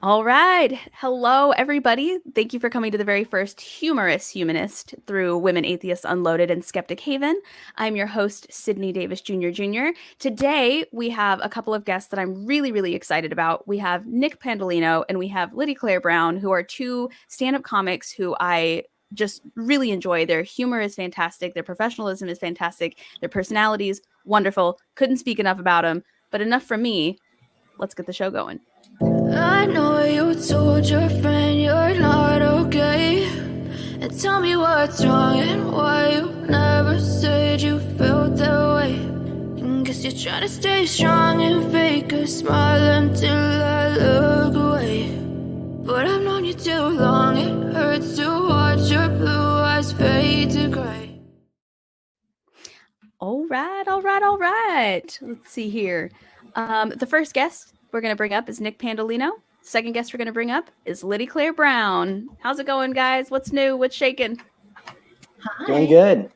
All right. Hello, everybody. Thank you for coming to the very first Humorous Humanist through Women Atheists Unloaded and Skeptic Haven. I'm your host, Sydney Davis Jr. Today, we have a couple of guests that I'm really, really excited about. We have Nick Pendolino and we have Lydie-Claire Brown, who are two stand-up comics who I just really enjoy. Their humor is fantastic. Their professionalism is fantastic. Their personalities, wonderful. Couldn't speak enough about them, but enough from me. Let's get the show going. I know you told your friend you're not okay, and tell me what's wrong and why you never said you felt that way. And guess you're trying to stay strong and fake a smile until I look away. But I've known you too long, it hurts to watch your blue eyes fade to gray. All right. Let's see here. The first guest we're going to bring up is Nick Pendolino. Second guest we're going to bring up is Lydie-Claire Brown. How's it going, guys? What's new? What's shaking? Hi. Doing good.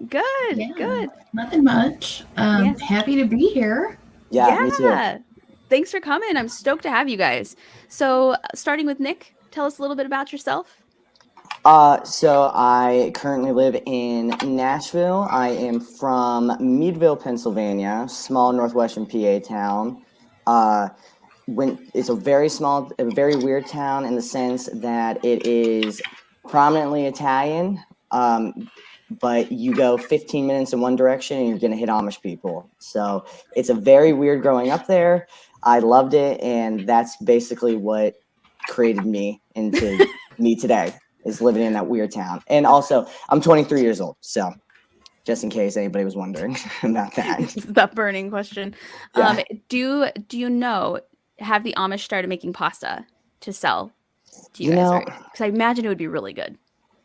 Good. Nothing much. Happy to be here. Yeah, me too. Thanks for coming. I'm stoked to have you guys. So, starting with Nick, tell us a little bit about yourself. So I currently live in Nashville. I am from Meadville, Pennsylvania, small northwestern PA town. It's a very small, a very weird town in the sense that it is prominently Italian, but you go 15 minutes in one direction and you're going to hit Amish people. So it's a very weird growing up there. I loved it, and that's basically what created me into me today, is living in that weird town. And also, I'm 23 years old, so just in case anybody was wondering about that. That burning question. Yeah. Do you know, have the Amish started making pasta to sell to you guys? Because I imagine it would be really good.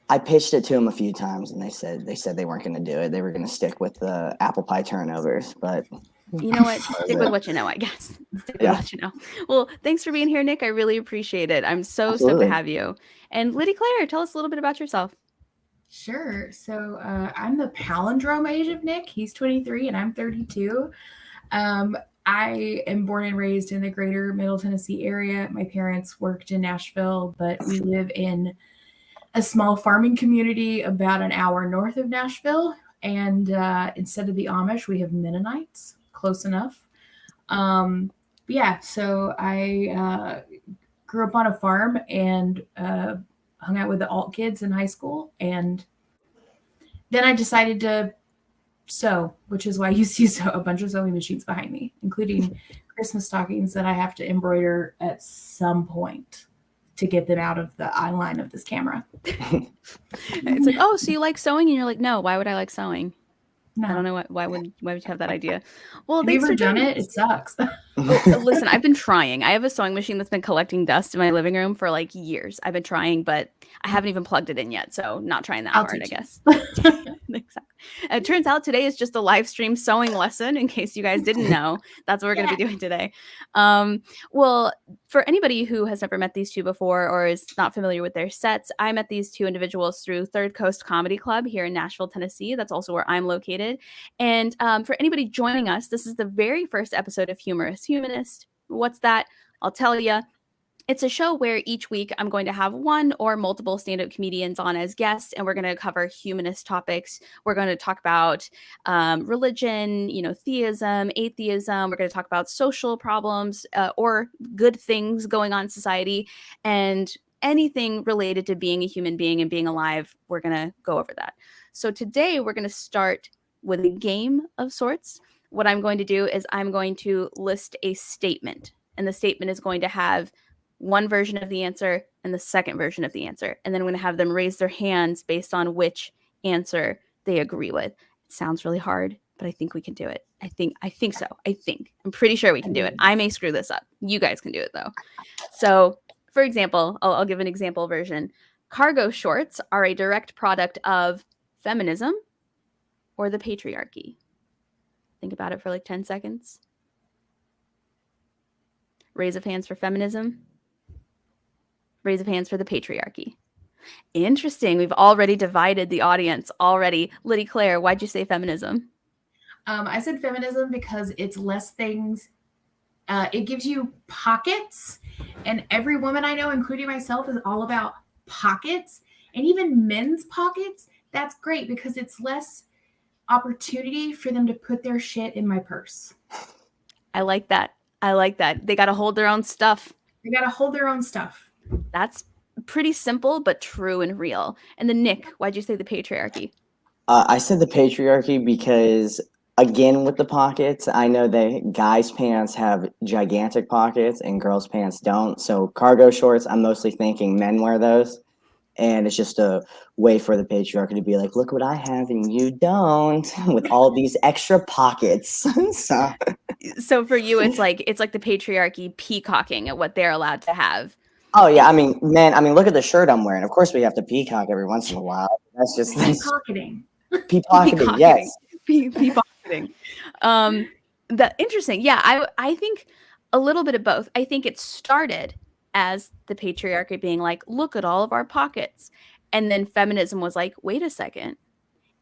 I pitched it to them a few times, and they said they weren't going to do it. They were going to stick with the apple pie turnovers, but you know what? Stick with what you know, I guess. Stick with what you know. Well, thanks for being here, Nick. I really appreciate it. I'm so stoked to have you. And Lydie-Claire, tell us a little bit about yourself. Sure. So I'm the palindrome age of Nick. He's 23 and I'm 32. I am born and raised in the greater Middle Tennessee area. My parents worked in Nashville, but we live in a small farming community about an hour north of Nashville. And instead of the Amish, we have Mennonites. Close enough. So I grew up on a farm and hung out with the alt kids in high school. And then I decided to sew, which is why you see a bunch of sewing machines behind me, including Christmas stockings that I have to embroider at some point to get them out of the eye line of this camera. It's like, oh, so you like sewing? And you're like, no, why would I like sewing? No. I don't know why would you have that idea? Well, have you ever done it? It sucks. Listen, I've been trying. I have a sewing machine that's been collecting dust in my living room for like years. I've been trying, but I haven't even plugged it in yet. So not trying that hard, I guess. Exactly. It turns out today is just a live stream sewing lesson. In case you guys didn't know, that's what we're going to be doing today. Well, for anybody who has never met these two before or is not familiar with their sets, I met these two individuals through Third Coast Comedy Club here in Nashville, Tennessee. That's also where I'm located. And for anybody joining us, this is the very first episode of Humorous Humanist. What's that? I'll tell you. It's a show where each week I'm going to have one or multiple stand-up comedians on as guests, and we're going to cover humanist topics. We're going to talk about religion, theism, atheism. We're going to talk about social problems or good things going on in society, and anything related to being a human being and being alive. We're going to go over that. So today we're going to start with a game of sorts. What I'm going to do is I'm going to list a statement, and the statement is going to have one version of the answer and the second version of the answer. And then I'm going to have them raise their hands based on which answer they agree with. It sounds really hard, but I think we can do it. I think so. I'm pretty sure we can do it. I may screw this up. You guys can do it though. So for example, I'll give an example version. Cargo shorts are a direct product of feminism or the patriarchy. Think about it for like 10 seconds. Raise of hands for feminism. Raise of hands for the patriarchy. Interesting. We've already divided the audience already. Lydie-Claire, why'd you say feminism? I said feminism because it's less things. It gives you pockets And every woman I know, including myself, is all about pockets, and even men's pockets. That's great because it's less opportunity for them to put their shit in my purse. I like that. I like that. They got to hold their own stuff. They got to hold their own stuff. That's pretty simple, but true and real. And then Nick, why'd you say the patriarchy? I said the patriarchy because, again, with the pockets, I know that guys' pants have gigantic pockets and girls' pants don't. So cargo shorts, I'm mostly thinking men wear those. And it's just a way for the patriarchy to be like, look what I have and you don't, with all these extra pockets. So for you, it's like the patriarchy peacocking at what they're allowed to have. Oh yeah, I mean, man, look at the shirt I'm wearing. Of course, we have to peacock every once in a while. That's just Peacocketing. Peacocketing, yes. Peacocketing. That interesting. Yeah, I think a little bit of both. I think it started as the patriarchy being like, look at all of our pockets. And then feminism was like, wait a second.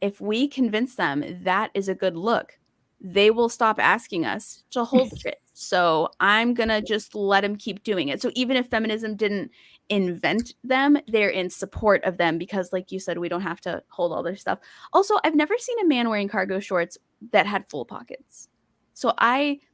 If we convince them that is a good look, they will stop asking us to hold shit. So I'm going to just let them keep doing it. So even if feminism didn't invent them, they're in support of them because, like you said, we don't have to hold all their stuff. Also, I've never seen a man wearing cargo shorts that had full pockets. So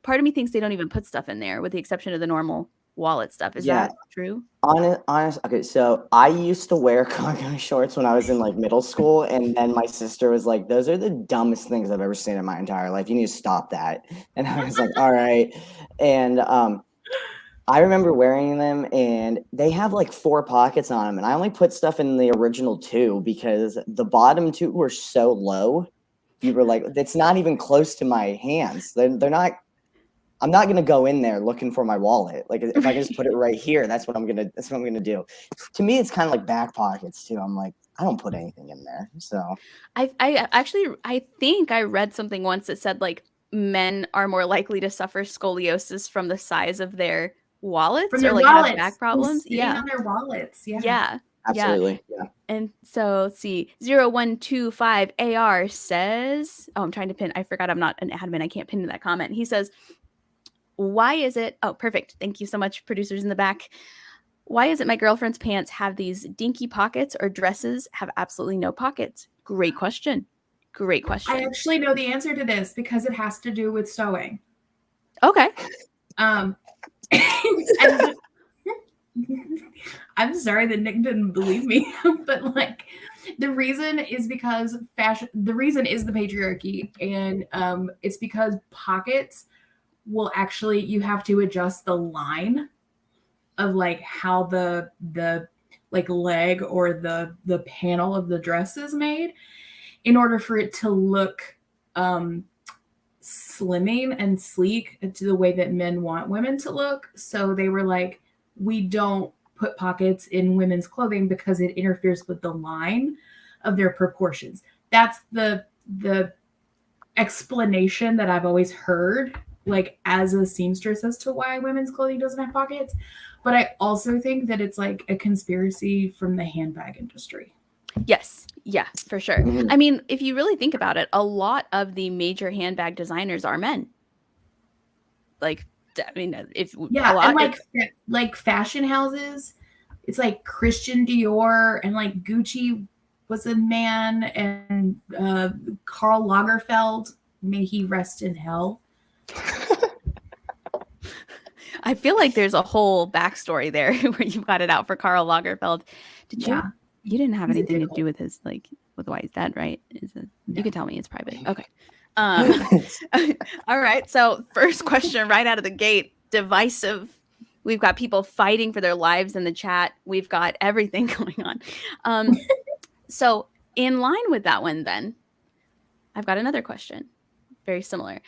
part of me thinks they don't even put stuff in there with the exception of the normal wallet stuff. Is that true? Honest. Okay, so I used to wear cargo shorts when I was in like middle school, and then my sister was like, "Those are the dumbest things I've ever seen in my entire life. You need to stop that." And I was like, "All right." And I remember wearing them, and they have like 4 pockets on them, and I only put stuff in the original 2 because the bottom 2 were so low. You were like, it's not even close to my hands. They're not. I'm not gonna go in there looking for my wallet. Like if I can just put it right here, that's what I'm gonna do. To me, it's kind of like back pockets too. I'm like, I don't put anything in there. So I think I read something once that said like men are more likely to suffer scoliosis from the size of their wallets From their or like wallets, have back problems. Yeah, on their wallets. Yeah. Absolutely. Yeah. And so let's see. 0125 AR says, oh, I'm trying to pin. I forgot I'm not an admin. I can't pin to that comment. He says, why is it? Oh, perfect. Thank you so much, producers in the back. Why is it my girlfriend's pants have these dinky pockets or dresses have absolutely no pockets? Great question. Great question. I actually know the answer to this because it has to do with sewing. Okay. I'm sorry that Nick didn't believe me, but like the reason is because fashion. The reason is the patriarchy, and it's because pockets will actually, you have to adjust the line of like how the like leg or the panel of the dress is made in order for it to look slimming and sleek to the way that men want women to look. So they were like, we don't put pockets in women's clothing because it interferes with the line of their proportions. That's the explanation that I've always heard, like as a seamstress, as to why women's clothing doesn't have pockets. But I also think that it's like a conspiracy from the handbag industry. Yes. Yeah, for sure. Mm-hmm. I mean, if you really think about it, a lot of the major handbag designers are men. Like, I mean, and like fashion houses, it's like Christian Dior and like Gucci was a man, and Karl Lagerfeld, may he rest in hell. I feel like there's a whole backstory there where you got it out for Karl Lagerfeld. Did you? You didn't have anything to do with his, like, with why he's dead, right? You can tell me it's private. Okay. All right. So first question right out of the gate, divisive. We've got people fighting for their lives in the chat. We've got everything going on. So in line with that one, then, I've got another question. Very similar.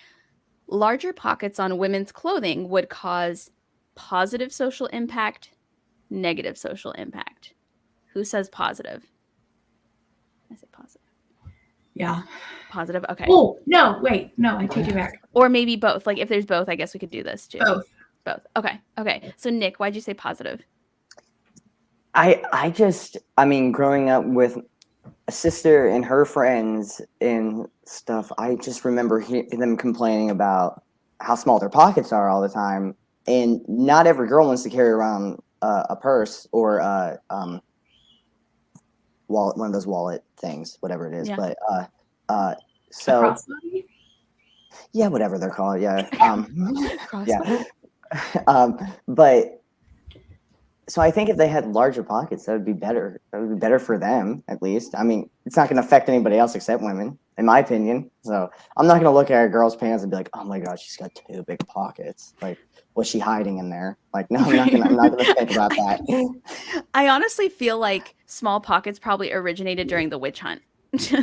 Larger pockets on women's clothing would cause positive social impact, negative social impact. Who says positive? I say positive. Yeah. Positive. Okay. Oh, no, wait. No, I take it back. Or maybe both. Like if there's both, I guess we could do this too. Both. Okay. So Nick, why'd you say positive? I mean, growing up with a sister and her friends and stuff, I just remember them complaining about how small their pockets are all the time. and not every girl wants to carry around a purse or wallet, one of those wallet things, whatever it is. Yeah. But so crossbody? yeah, whatever they're called. Yeah. Crossbody? But so I think if they had larger pockets, that would be better. That would be better for them, at least. I mean, it's not going to affect anybody else except women, in my opinion. So I'm not going to look at a girl's pants and be like, "Oh my God, she's got 2 big pockets. Like, what's she hiding in there?" Like, no, I'm not going to think about that. I honestly feel like small pockets probably originated during the witch hunt.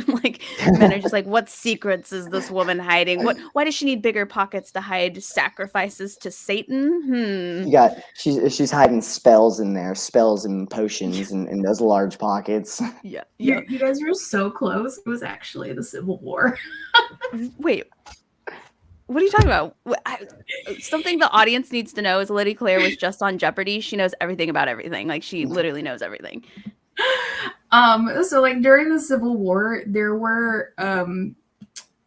Like men are just like, what secrets is this woman hiding? Why does she need bigger pockets to hide sacrifices to Satan? She's hiding spells in there, spells and potions in those large pockets. Yeah. You guys were so close. It was actually the Civil War. Wait, what are you talking about? Something the audience needs to know is Lydie-Claire was just on Jeopardy. She knows everything about everything. Like, she literally knows everything. So like during the Civil War, there were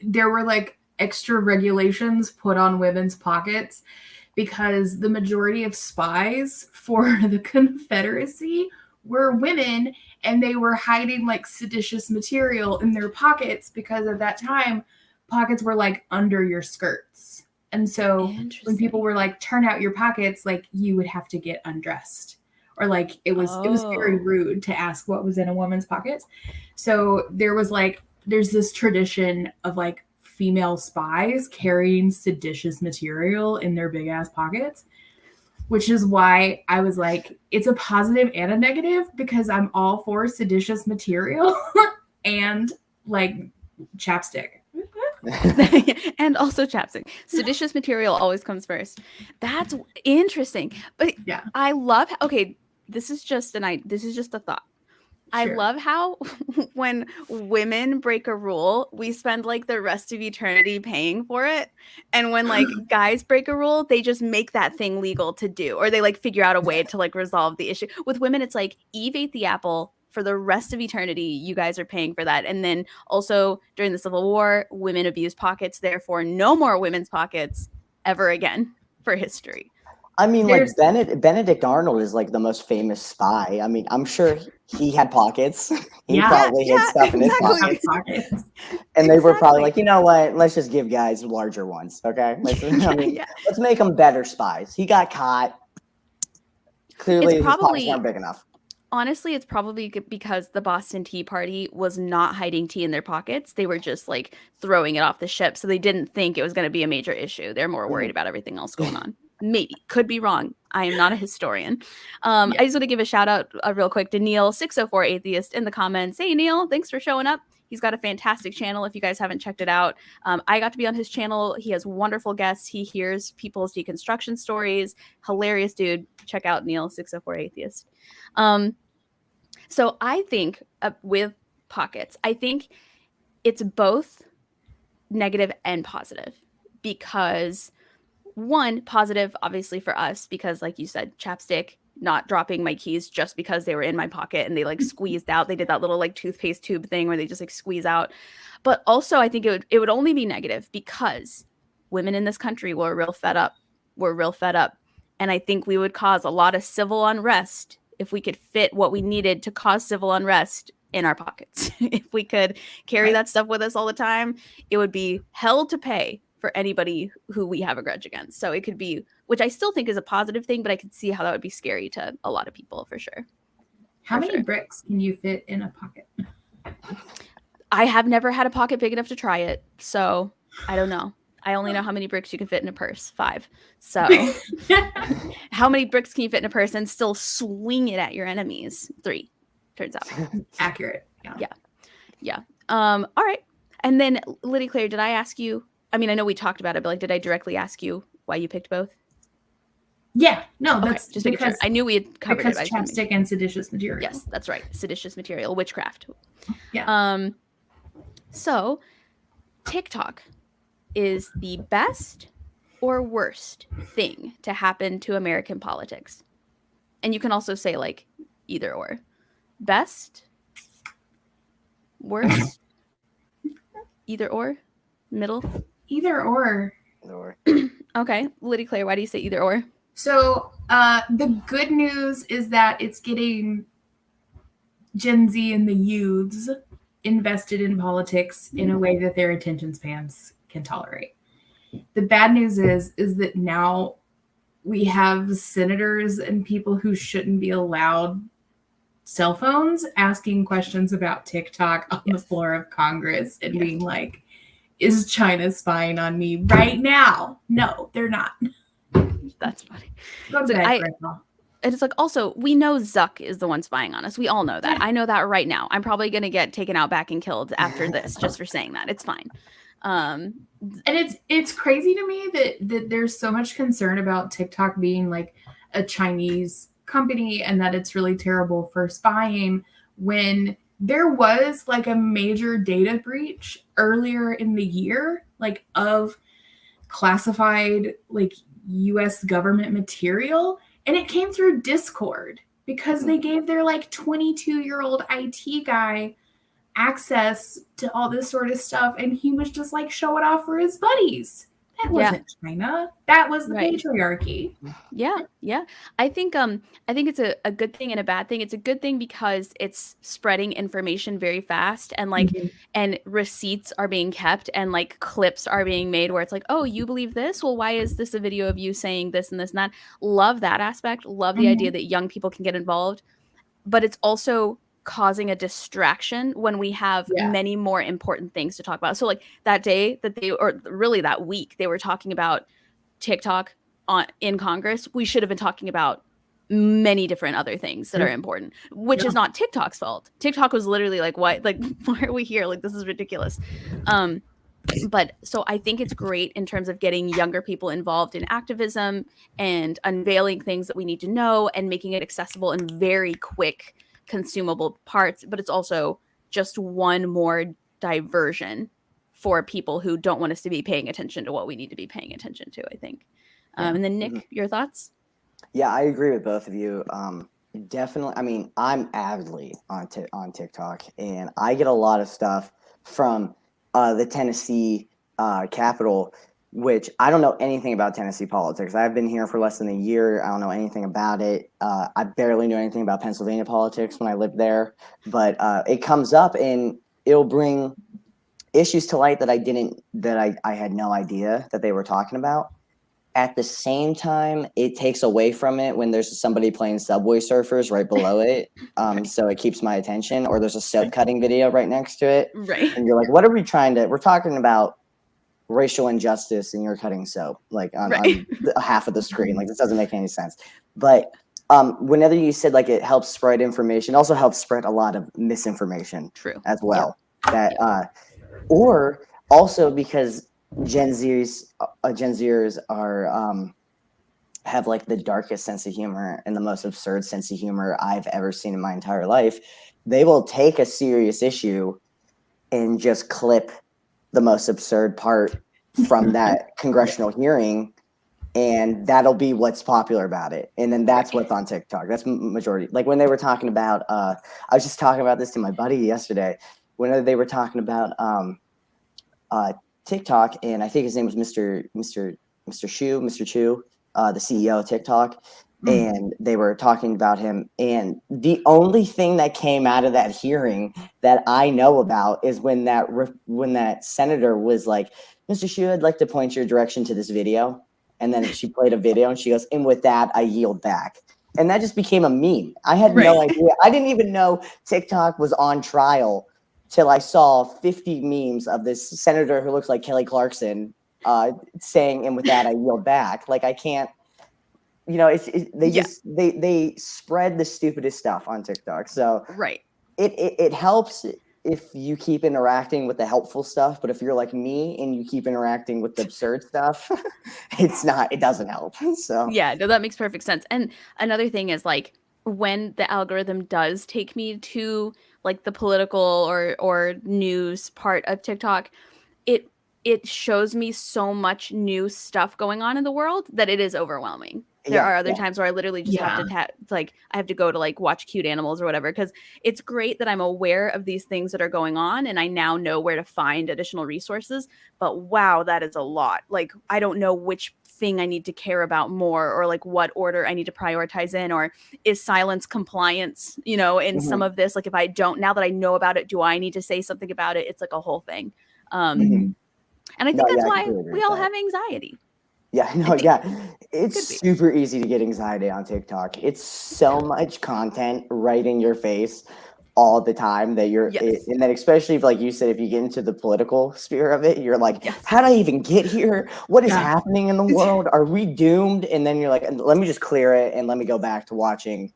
like extra regulations put on women's pockets because the majority of spies for the Confederacy were women, and they were hiding like seditious material in their pockets because at that time pockets were like under your skirts. And so when people were like, turn out your pockets, like you would have to get undressed. Or like it was very rude to ask what was in a woman's pockets. So there's this tradition of like female spies carrying seditious material in their big ass pockets, which is why I was like, it's a positive and a negative, because I'm all for seditious material and like chapstick. And also chapstick. Seditious material always comes first. That's interesting. But yeah, I love this is just a thought. Sure. I love how when women break a rule, we spend like the rest of eternity paying for it. And when like guys break a rule, they just make that thing legal to do, or they like figure out a way to like resolve the issue. With women, it's like Eve ate the apple. For the rest of eternity, you guys are paying for that. And then also during the Civil War, women abused pockets. Therefore, no more women's pockets ever again for history. I mean, like Benedict Arnold is like the most famous spy. I mean, I'm sure he had pockets. He probably had stuff in his pockets. And they were probably like, you know what? Let's just give guys larger ones, okay? Let's make them better spies. He got caught. Clearly, his pockets weren't big enough. Honestly, it's probably because the Boston Tea Party was not hiding tea in their pockets. They were just like throwing it off the ship. So they didn't think it was going to be a major issue. They're more worried about everything else going on. Maybe. Could be wrong. I am not a historian. I just want to give a shout out real quick to Neil, 604 Atheist, in the comments. Hey, Neil, thanks for showing up. He's got a fantastic channel if you guys haven't checked it out. I got to be on his channel. He has wonderful guests. He hears people's deconstruction stories. Hilarious dude. Check out Neil, 604 Atheist. So I think with pockets, I think it's both negative and positive, because one, positive, obviously for us, because like you said, chapstick, not dropping my keys just because they were in my pocket and they like squeezed out. They did that little like toothpaste tube thing where they just like squeeze out. But also I think it would only be negative because women in this country were real fed up. And I think we would cause a lot of civil unrest if we could fit what we needed to cause civil unrest in our pockets. If we could carry that stuff with us all the time, it would be hell to pay for anybody who we have a grudge against. So it could be, which I still think is a positive thing, but I could see how that would be scary to a lot of people for sure. How many bricks can you fit in a pocket? I have never had a pocket big enough to try it, so I don't know. I only know how many bricks you can fit in a purse. 5. So how many bricks can you fit in a purse and still swing it at your enemies? 3, turns out. Accurate. Yeah. All right. And then Lydie-Claire, did I ask you, I mean, I know we talked about it, but like, did I directly ask you why you picked both? Yeah. No, that's just making sure. I knew we had covered it. Because chapstick and seditious material. Yes, that's right. Seditious material, witchcraft. Yeah. So TikTok is the best or worst thing to happen to American politics? And you can also say like either or. Best, worst, either or, middle? Either or. Okay. Lydie-Claire, why do you say either or? So the good news is that it's getting Gen Z and the youths invested in politics in a way that their attention spans can tolerate. The bad news is that now we have senators and people who shouldn't be allowed cell phones asking questions about TikTok on the floor of Congress and being like, is China spying on me right now? No, they're not. That's funny. Go to bed, Grandma. It's like, also, we know Zuck is the one spying on us. We all know that. I know that right now. I'm probably going to get taken out back and killed after this just for saying that. It's fine. And it's crazy to me that there's so much concern about TikTok being like a Chinese company and that it's really terrible for spying when there was like a major data breach earlier in the year, like of classified like US government material. And it came through Discord because they gave their like 22-year-old IT guy access to all this sort of stuff. And he was just like showing off for his buddies. That wasn't China. That was the patriarchy. Yeah. I think it's a good thing and a bad thing. It's a good thing because it's spreading information very fast and like and receipts are being kept and like clips are being made where it's like, oh, you believe this? Well, why is this a video of you saying this and this and that? Love that aspect. Love the idea that young people can get involved. But it's also causing a distraction when we have many more important things to talk about. So like that day that or really that week, they were talking about TikTok in Congress. We should have been talking about many different other things that are important, which is not TikTok's fault. TikTok was literally like, why are we here? Like, this is ridiculous. But so I think it's great in terms of getting younger people involved in activism and unveiling things that we need to know and making it accessible in very quick consumable parts, but it's also just one more diversion for people who don't want us to be paying attention to what we need to be paying attention to, I think. And then Nick, your thoughts? Yeah, I agree with both of you. Definitely. I mean, I'm avidly on TikTok, and I get a lot of stuff from the Tennessee Capitol, which I don't know anything about Tennessee politics. I've been here for less than a year. I don't know anything about it. I barely knew anything about Pennsylvania politics when I lived there, but it comes up and it'll bring issues to light that I had no idea that they were talking about. At the same time, it takes away from it when there's somebody playing Subway Surfers right below it. So it keeps my attention, or there's a soap cutting video right next to it. Right. And you're like, what are we we're talking about racial injustice and you're cutting soap like on half of the screen. Like, this doesn't make any sense. But whenever you said like it helps spread information, it also helps spread a lot of misinformation as well. Or also because Gen Zers are have like the darkest sense of humor and the most absurd sense of humor I've ever seen in my entire life. They will take a serious issue and just clip the most absurd part from that congressional hearing, and that'll be what's popular about it. And then that's what's on TikTok. That's majority. Like when they were talking about, I was just talking about this to my buddy yesterday, when they were talking about TikTok, and I think his name was Mr. Chu, the CEO of TikTok. And they were talking about him. And the only thing that came out of that hearing that I know about is when that senator was like, Mr. Chu, I'd like to point your direction to this video. And then she played a video and she goes, and with that, I yield back. And that just became a meme. I had no idea. I didn't even know TikTok was on trial till I saw 50 memes of this senator who looks like Kelly Clarkson saying, and with that, I yield back. Like, I can't. You know, they spread the stupidest stuff on TikTok. So it helps if you keep interacting with the helpful stuff. But if you're like me and you keep interacting with the absurd stuff, it doesn't help. So yeah, no, that makes perfect sense. And another thing is like when the algorithm does take me to like the political or news part of TikTok, it shows me so much new stuff going on in the world that it is overwhelming. There are other times where I literally just have to I have to go to like watch cute animals or whatever, because it's great that I'm aware of these things that are going on and I now know where to find additional resources. But wow, that is a lot. Like, I don't know which thing I need to care about more, or like what order I need to prioritize in, or is silence compliance, you know, in some of this, like if I don't, now that I know about it, do I need to say something about it? It's like a whole thing. And I think that's why we all have anxiety. Yeah, no, yeah. It's super easy to get anxiety on TikTok. It's so much content right in your face all the time that and then especially if, like you said, if you get into the political sphere of it, you're like, how did I even get here? What is happening in the world? Are we doomed? And then you're like, let me just clear it and let me go back to watching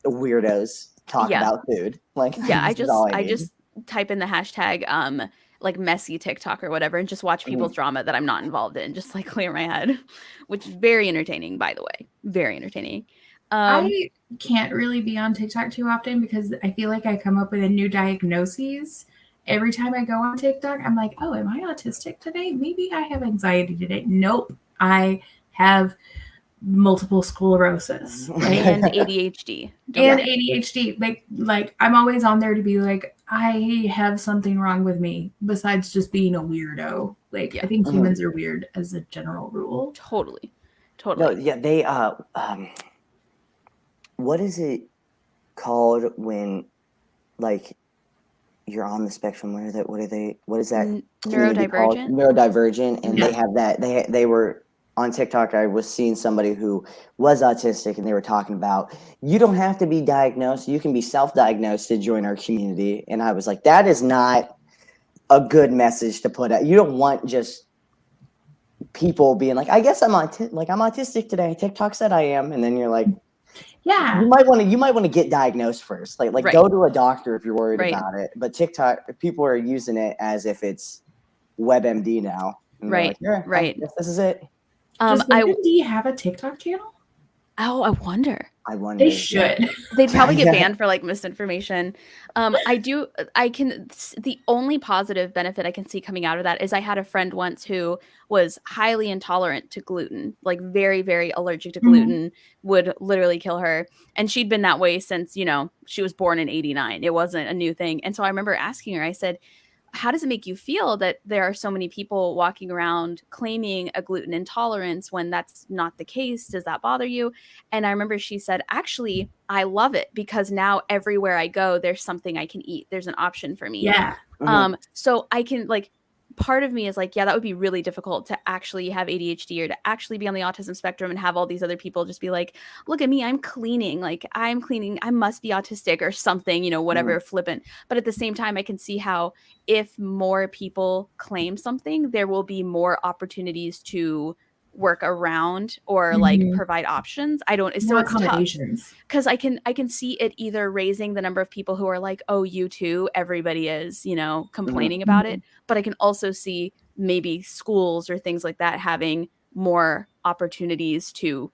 weirdos talk about food. Like, I just type in the hashtag like messy TikTok or whatever, and just watch people's drama that I'm not involved in, just like clear my head, which is very entertaining, by the way. Very entertaining. I can't really be on TikTok too often because I feel like I come up with a new diagnosis every time I go on TikTok. I'm like, oh, am I autistic today? Maybe I have anxiety today. Nope. I have multiple sclerosis, right? And ADHD. And ADHD. Like I'm always on there to be like, I have something wrong with me besides just being a weirdo. Like I think humans are weird as a general rule. Totally. No, yeah, they what is it called when like you're on the spectrum? What is that? Neurodivergent. Neurodivergent, and they have that. They were on TikTok. I was seeing somebody who was autistic, and they were talking about you don't have to be diagnosed. You can be self-diagnosed to join our community. And I was like, that is not a good message to put out. You don't want just people being like, I guess I'm autistic today. TikTok said I am, and then you're like, yeah, you might want to get diagnosed first. Like go to a doctor if you're worried about it. But TikTok, people are using it as if it's WebMD now. Right. Like, I guess this is it. Does WebMD have a TikTok channel? Oh, I wonder. They should. They'd probably get banned for like misinformation. The only positive benefit I can see coming out of that is I had a friend once who was highly intolerant to gluten, like very, very allergic to gluten, would literally kill her. And she'd been that way since, you know, she was born in '89. It wasn't a new thing. And so I remember asking her, I said, how does it make you feel that there are so many people walking around claiming a gluten intolerance when that's not the case? Does that bother you? And I remember she said, actually, I love it because now everywhere I go, there's something I can eat. There's an option for me. Yeah. So I can like, part of me is like, yeah, that would be really difficult to actually have ADHD or to actually be on the autism spectrum and have all these other people just be like, look at me, I'm cleaning, I must be autistic or something, you know, whatever, flippant. But at the same time, I can see how if more people claim something, there will be more opportunities to work around or like provide options. So it's tough because I can see it either raising the number of people who are like, oh, you too, everybody is, you know, complaining about it. But I can also see maybe schools or things like that having more opportunities to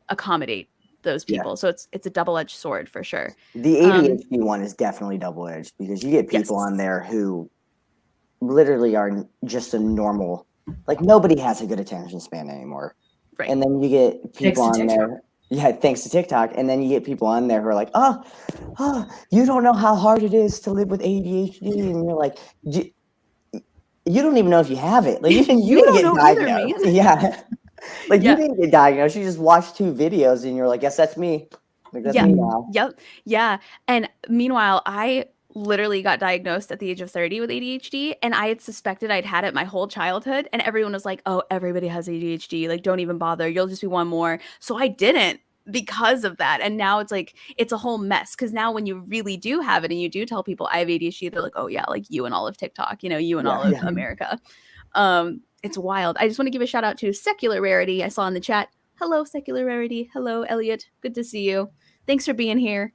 accommodate those people. So it's a double-edged sword for sure. The ADHD one is definitely double-edged because you get people on there who literally are just a normal, like nobody has a good attention span anymore. Right. And then you get people on there. Yeah, thanks to TikTok. And then you get people on there who are like, oh, you don't know how hard it is to live with ADHD. And you're like, you don't even know if you have it. Like you didn't get diagnosed. Yeah. Like you didn't get diagnosed. You just watched 2 videos and you're like, yes, that's me. Like that's me now. Yep. Yeah. And meanwhile, I literally got diagnosed at the age of 30 with ADHD, and I had suspected I'd had it my whole childhood, and everyone was like, oh, everybody has ADHD, like don't even bother, you'll just be one more. So I didn't because of that. And now it's like it's a whole mess because now when you really do have it and you do tell people I have ADHD, they're like, oh yeah, like you and all of TikTok, you know, you and all of America. It's wild. I just want to give a shout out to Secular Rarity. I saw in the chat. Hello, Secular Rarity. Hello, Elliot. Good to see you. Thanks for being here.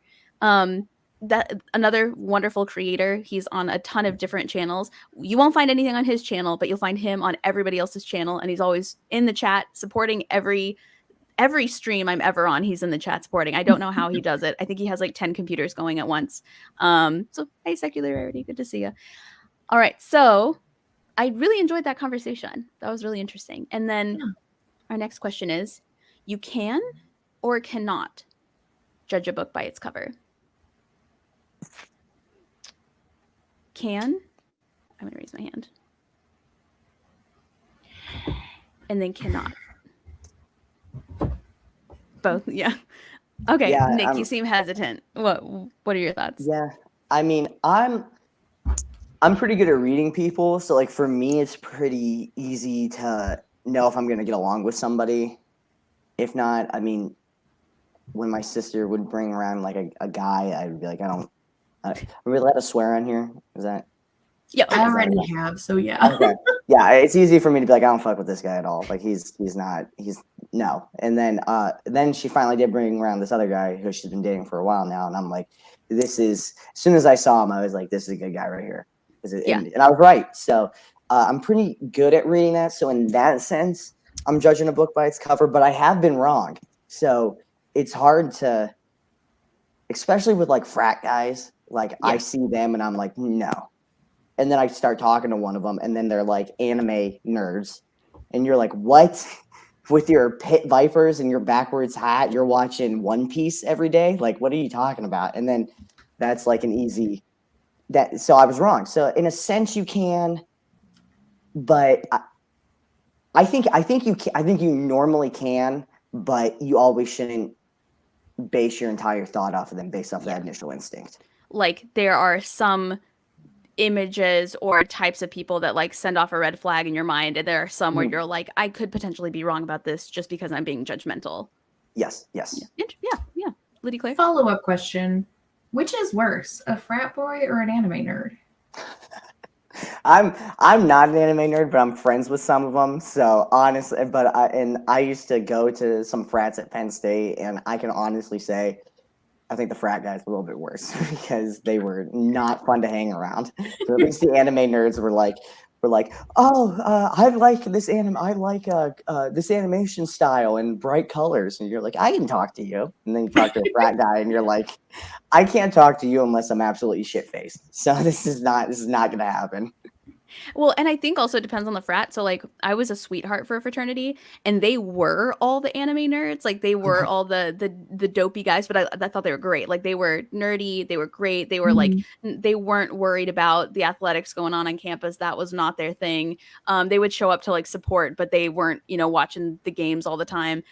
That another wonderful creator. He's on a ton of different channels. You won't find anything on his channel, but you'll find him on everybody else's channel, and he's always in the chat supporting every stream I'm ever on. He's in the chat supporting. I don't know how he does it. I think he has like 10 computers going at once. So hey, Secular Rarity, good to see you. All right, so I really enjoyed that conversation. That was really interesting. And then our next question is, you can or cannot judge a book by its cover. I'm going to raise my hand. and then cannot. Both, yeah. Okay, Yeah, Nick, you seem hesitant. What are your thoughts? Yeah, I mean, I'm pretty good at reading people, so like for me, it's pretty easy to know if I'm gonna get along with somebody. If not, I mean, when my sister would bring around like a guy, I'd be like, are we allowed to swear on here? Is that? Yeah, I already have, so yeah. Okay. Yeah, it's easy for me to be like, I don't fuck with this guy at all. Like he's no. And then she finally did bring around this other guy who she's been dating for a while now, and I'm like, as soon as I saw him, I was like, this is a good guy right here. And I was right. So I'm pretty good at reading that. So in that sense, I'm judging a book by its cover, but I have been wrong. So it's hard to, especially with like frat guys, like I see them and I'm like, no. And then I start talking to one of them and then they're like anime nerds. And you're like, what? With your pit vipers and your backwards hat, you're watching One Piece every day? Like, what are you talking about? And then that's like an easy, so I was wrong. So in a sense you can, but I think you normally can, but you always shouldn't base your entire thought off of them based off that initial instinct. Like there are some images or types of people that like send off a red flag in your mind, and there are some where you're like, I could potentially be wrong about this just because I'm being judgmental. Yes. Yeah. Lydie-Claire? Follow-up question. Which is worse, a frat boy or an anime nerd? I'm not an anime nerd, but I'm friends with some of them. So honestly, I used to go to some frats at Penn State, and I can honestly say, I think the frat guys were a little bit worse because they were not fun to hang around. So at least the anime nerds were like, I like this this animation style and bright colors, and you're like, I can talk to you, and then you talk to a frat guy, and you're like, I can't talk to you unless I'm absolutely shit faced. So this is not going to happen. Well, and I think also it depends on the frat. So like I was a sweetheart for a fraternity, and they were all the anime nerds. Like they were all the dopey guys, but I thought they were great. Like they were nerdy, they were great. They were like, they weren't worried about the athletics going on campus. That was not their thing. They would show up to like support, but they weren't, watching the games all the time.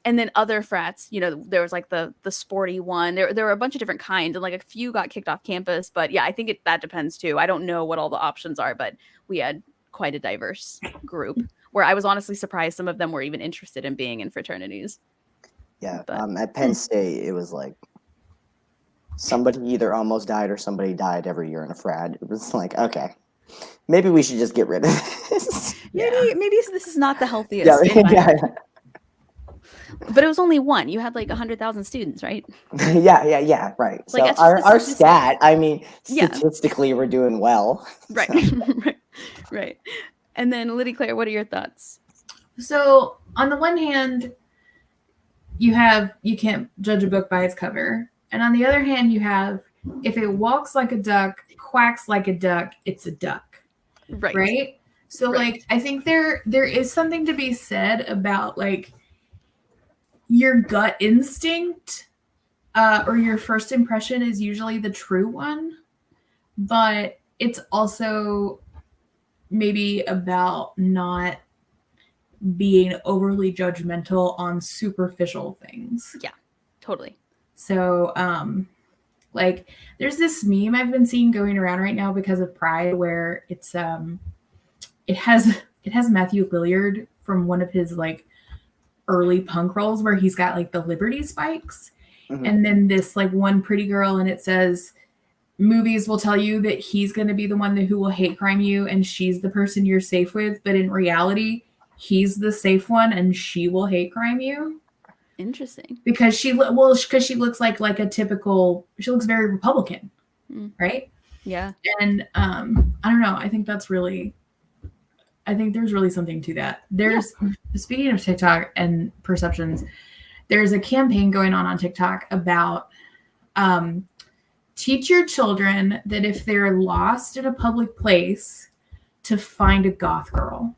And then other frats, there was like the sporty one. There were a bunch of different kinds, and like a few got kicked off campus. But yeah, I think that depends too. I don't know what all the options are, but we had quite a diverse group where I was honestly surprised some of them were even interested in being in fraternities. Yeah, at Penn State, it was like somebody either almost died or somebody died every year in a frat. It was like, okay, maybe we should just get rid of this. Maybe this is not the healthiest. Yeah. But it was only one. You had like 100,000 students, right? Yeah, right. Like, so our stat, I mean, statistically, we're doing well. Right. Right. And then Lydie-Claire, what are your thoughts? So on the one hand, you can't judge a book by its cover. And on the other hand, you have, if it walks like a duck, quacks like a duck, it's a duck. Right? So like, I think there is something to be said about like, your gut instinct or your first impression is usually the true one, but it's also maybe about not being overly judgmental on superficial things. Yeah, totally. So like there's this meme I've been seeing going around right now because of Pride where it's it has Matthew Lillard from one of his like early punk roles where he's got like the Liberty spikes and then this like one pretty girl, and it says movies will tell you that he's going to be the one who will hate crime you and she's the person you're safe with, but in reality he's the safe one and she will hate crime you. Interesting. Because she looks like a typical, she looks very Republican, right? Yeah. And I don't know, I think there's really something to that. Speaking of TikTok and perceptions, there's a campaign going on TikTok about teach your children that if they're lost in a public place to find a goth girl.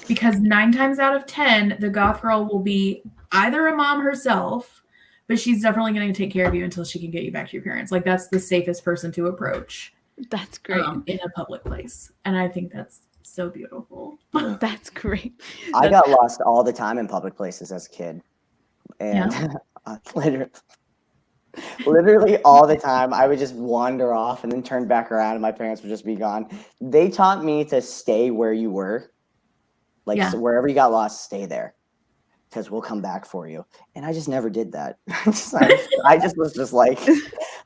Because 9 times out of 10, the goth girl will be either a mom herself, but she's definitely going to take care of you until she can get you back to your parents. Like that's the safest person to approach. That's great. In a public place. And I think that's So beautiful. That's great. I got lost all the time in public places as a kid. And literally all the time, I would just wander off and then turn back around and my parents would just be gone. They taught me to stay where you were. Like, so wherever you got lost, stay there. Because we'll come back for you. And I just never did that. I just was just like,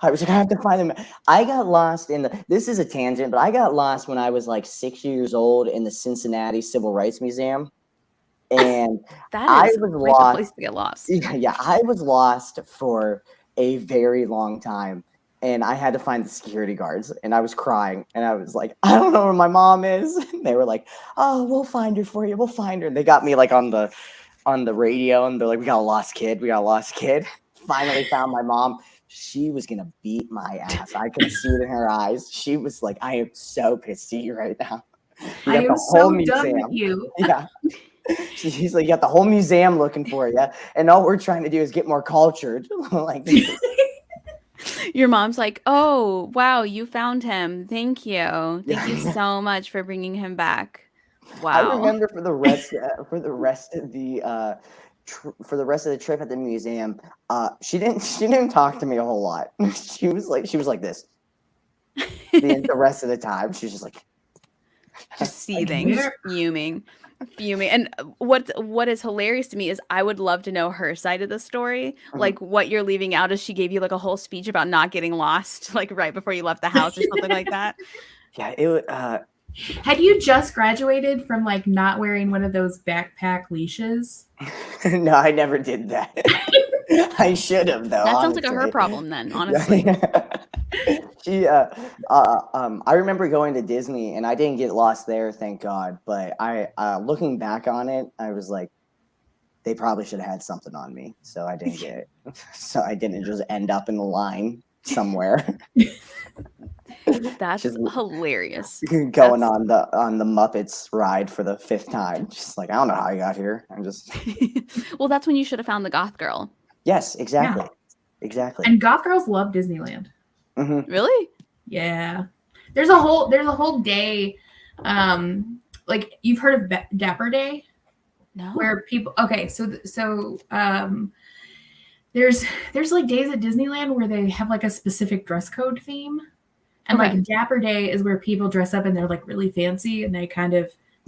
I was like, I have to find them. I got lost this is a tangent, but I got lost when I was like 6 years old in the Cincinnati Civil Rights Museum. And that is was quite lost. The place to get lost. Yeah, I was lost for a very long time. And I had to find the security guards. And I was crying. And I was like, I don't know where my mom is. And they were like, oh, we'll find her for you. We'll find her. And they got me like on the radio, and they're like, we got a lost kid. Finally found my mom. She was gonna beat my ass. I could see it in her eyes. She was like, I am so pissed at you right now. I am so done with you. Yeah. She's like, you got the whole museum looking for you, and all we're trying to do is get more cultured. Like, your mom's like, oh wow, you found him. Thank you you so much for bringing him back. Wow. I remember for the rest of the trip at the museum, she didn't talk to me a whole lot. She was like this the rest of the time. She's just like seething, just fuming. And what is hilarious to me is I would love to know her side of the story. Like what you're leaving out is she gave you like a whole speech about not getting lost, like right before you left the house or something like that. Yeah, it had you just graduated from like not wearing one of those backpack leashes? No, I never did that. I should have though. That sounds like a her problem then, honestly. I remember going to Disney and I didn't get lost there, thank God. But I looking back on it, I was like, they probably should have had something on me. So I didn't get it. So I didn't just end up in the line somewhere. That's just hilarious. Going on the Muppets ride for the 5th time. Just like, I don't know how I got here. I'm just well, that's when you should have found the goth girl. Yes, exactly. Yeah. Exactly. And goth girls love Disneyland. Mm-hmm. Really? Yeah. There's a whole day. Like you've heard of Dapper Day? No. Where people there's like days at Disneyland where they have like a specific dress code theme. And like Dapper Day is where people dress up and they're like really fancy and they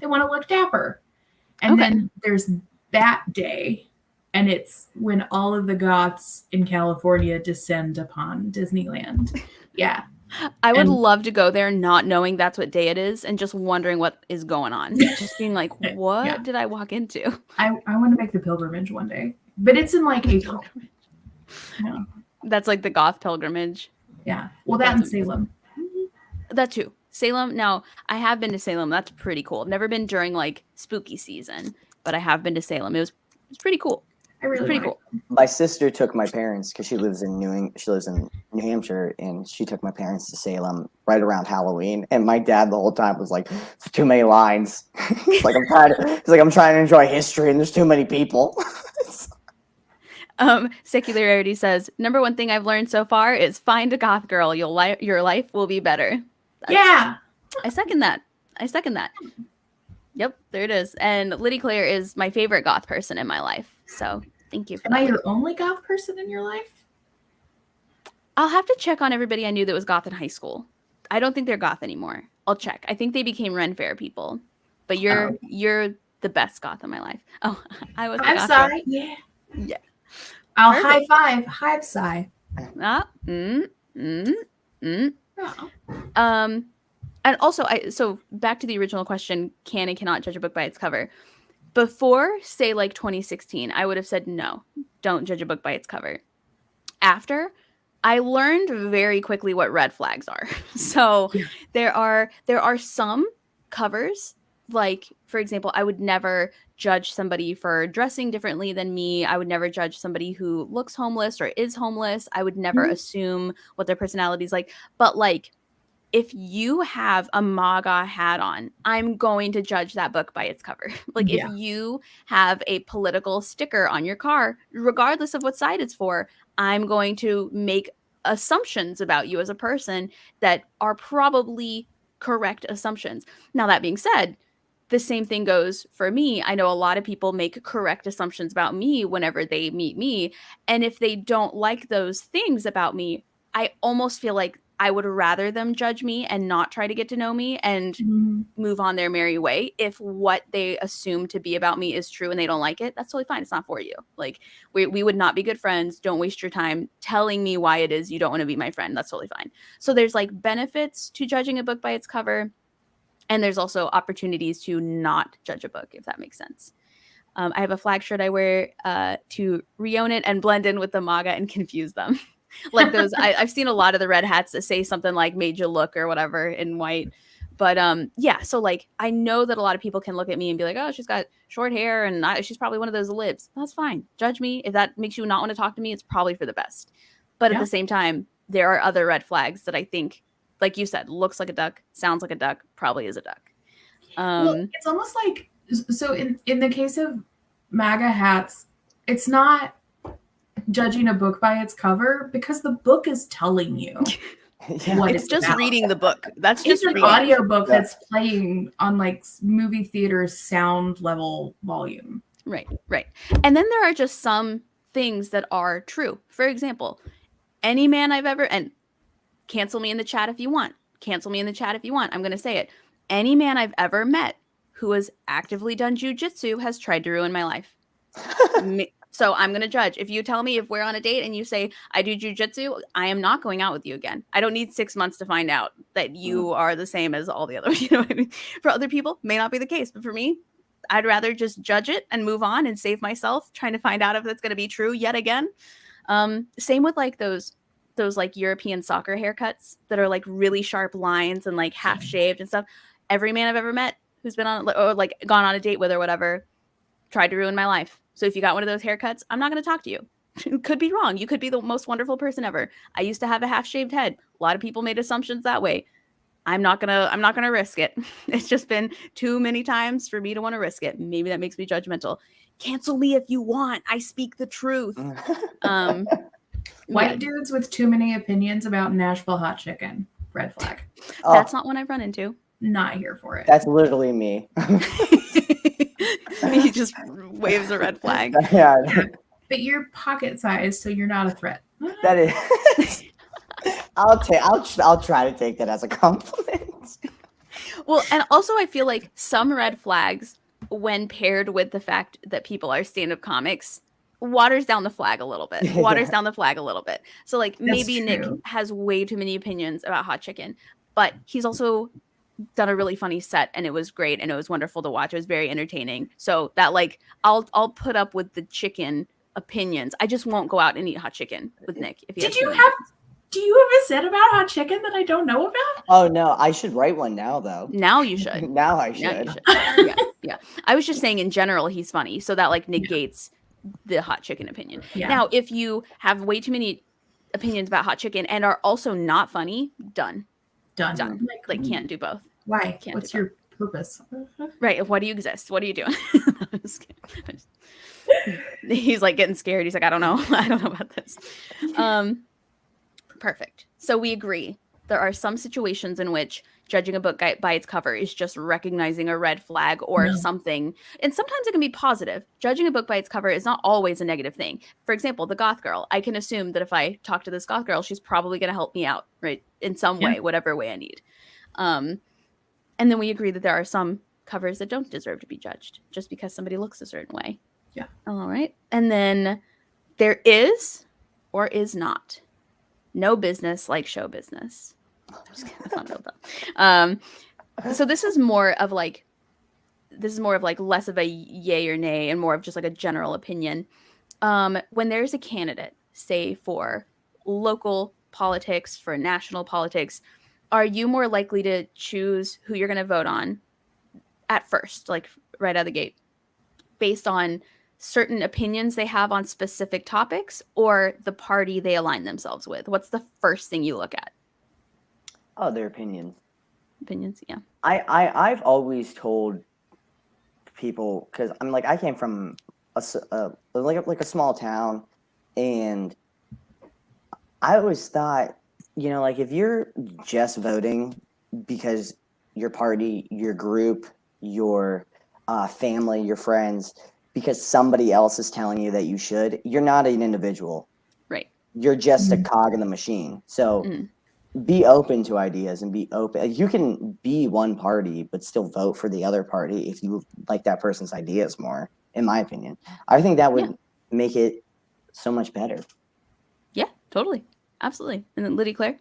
want to look dapper. And then there's Bat Day, and it's when all of the goths in California descend upon Disneyland. Yeah. I would love to go there not knowing that's what day it is and just wondering what is going on. Just being like, what did I walk into? I want to make the pilgrimage one day. But it's in like April. No. That's like the goth pilgrimage. Yeah. Well, that's in Salem. That too. Salem. Now, I have been to Salem. That's pretty cool. I've never been during like spooky season, but I have been to Salem. It was pretty cool. Pretty cool. My sister took my parents because she lives in New Hampshire, and she took my parents to Salem right around Halloween. And my dad the whole time was like, "There's too many lines." He's like, I'm trying to enjoy history, and there's too many people. Secularity says, number one thing I've learned so far is find a goth girl. Your life will be better. Yeah. I second that. Yep, there it is. And Lydie-Claire is my favorite goth person in my life. So thank you for that. Am I your only goth person in your life? I'll have to check on everybody I knew that was goth in high school. I don't think they're goth anymore. I'll check. I think they became Ren Fair people. But you're the best goth in my life. Oh, I was. I'm sorry. Yeah. Yeah. I'll high five. Hive Psy. And also, so back to the original question, can and cannot judge a book by its cover. Before, say, like 2016, I would have said, no, don't judge a book by its cover. After, I learned very quickly what red flags are. So there are some covers, like, for example, I would never judge somebody for dressing differently than me. I would never judge somebody who looks homeless or is homeless. I would never assume what their personality is like. But, like, if you have a MAGA hat on, I'm going to judge that book by its cover. Like if you have a political sticker on your car, regardless of what side it's for, I'm going to make assumptions about you as a person that are probably correct assumptions. Now, that being said, the same thing goes for me. I know a lot of people make correct assumptions about me whenever they meet me. And if they don't like those things about me, I almost feel like I would rather them judge me and not try to get to know me and move on their merry way. If what they assume to be about me is true and they don't like it, that's totally fine. It's not for you. Like, we would not be good friends. Don't waste your time telling me why it is you don't want to be my friend. That's totally fine. So there's like benefits to judging a book by its cover. And there's also opportunities to not judge a book, if that makes sense. I have a flag shirt I wear to re-own it and blend in with the MAGA and confuse them. Like those, I've seen a lot of the red hats that say something like made you look or whatever in white. But yeah, so like I know that a lot of people can look at me and be like, oh, she's got short hair and she's probably one of those libs. That's fine. Judge me. If that makes you not want to talk to me, it's probably for the best. But at the same time, there are other red flags that I think, like you said, looks like a duck, sounds like a duck, probably is a duck. Well, it's almost like, so in the case of MAGA hats, it's not judging a book by its cover because the book is telling you what it's just about. reading the book. That's just an audiobook that's playing on like movie theater sound level volume. Right. And then there are just some things that are true. For example, any man I've ever, and cancel me in the chat if you want. Cancel me in the chat if you want. I'm going to say it. Any man I've ever met who has actively done jujitsu has tried to ruin my life. So I'm going to judge. If you tell me, if we're on a date and you say, I do jujitsu, I am not going out with you again. I don't need 6 months to find out that you are the same as all the others. You know what I mean? For other people, may not be the case. But for me, I'd rather just judge it and move on and save myself trying to find out if that's going to be true yet again. Same with like those like European soccer haircuts that are like really sharp lines and like half shaved and stuff. Every man I've ever met who's been on or like gone on a date with or whatever tried to ruin my life. So if you got one of those haircuts, I'm not going to talk to you. You could be wrong. You could be the most wonderful person ever. I used to have a half shaved head. A lot of people made assumptions that way. I'm not gonna risk it. It's just been too many times for me to want to risk it. Maybe that makes me judgmental. Cancel me if you want. I speak the truth. White dudes with too many opinions about Nashville hot chicken. Red flag. That's not one I've run into. Not here for it. That's literally me. He just waves a red flag. Yeah. But you're pocket sized, so you're not a threat. That is. I'll try to take that as a compliment. Well, and also I feel like some red flags, when paired with the fact that people are stand-up comics, waters down the flag a little bit. So like maybe Nick has way too many opinions about hot chicken, but he's also done a really funny set and it was great and it was wonderful to watch. It was very entertaining. So that like I'll put up with the chicken opinions. I just won't go out and eat hot chicken with Nick. If do you have a set about hot chicken that I don't know about? Oh no, I should write one now though. Now you should. Now I should. Yeah. I was just saying in general he's funny, so that like negates the hot chicken opinion. Yeah. Now, if you have way too many opinions about hot chicken and are also not funny, done. Like can't do both. Why? What's your purpose? Right. Why do you exist? What are you doing? He's like getting scared. He's like, I don't know about this. Perfect. So we agree. There are some situations in which judging a book by its cover is just recognizing a red flag or something. And sometimes it can be positive. Judging a book by its cover is not always a negative thing. For example, the goth girl. I can assume that if I talk to this goth girl, she's probably going to help me out, right? In some way, whatever way I need. And then we agree that there are some covers that don't deserve to be judged just because somebody looks a certain way. Yeah. All right. And then there is or is not no business like show business. That's not real though. So this is more of like less of a yay or nay and more of just like a general opinion. When there's a candidate, say for local politics, for national politics, are you more likely to choose who you're going to vote on at first, like right out of the gate, based on certain opinions they have on specific topics or the party they align themselves with? What's the first thing you look at? Oh, their opinions. Yeah. I've always told people, because I'm like, I came from a small town, and I always thought, like if you're just voting because your party, your group, your family, your friends, because somebody else is telling you that you should. You're not an individual. Right. You're just a cog in the machine. So be open to ideas and be open. You can be one party, but still vote for the other party if you like that person's ideas more, in my opinion. I think that would make it so much better. Yeah, totally. Absolutely. And then Lydie-Claire?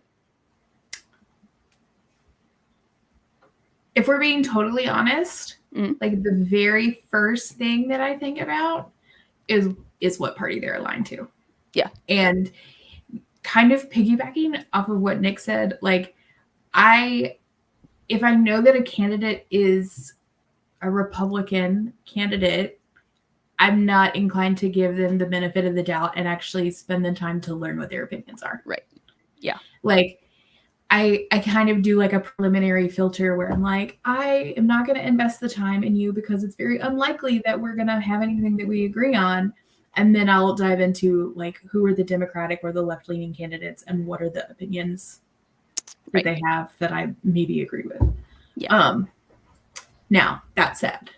If we're being totally honest, like the very first thing that I think about is what party they're aligned to. Yeah. And kind of piggybacking off of what Nick said, like if I know that a candidate is a Republican candidate, I'm not inclined to give them the benefit of the doubt and actually spend the time to learn what their opinions are. Right. Yeah. Like I kind of do like a preliminary filter where I'm like, I am not going to invest the time in you because it's very unlikely that we're going to have anything that we agree on. And then I'll dive into like who are the Democratic or the left-leaning candidates and what are the opinions that they have that I maybe agree with. Yeah. Now, that said,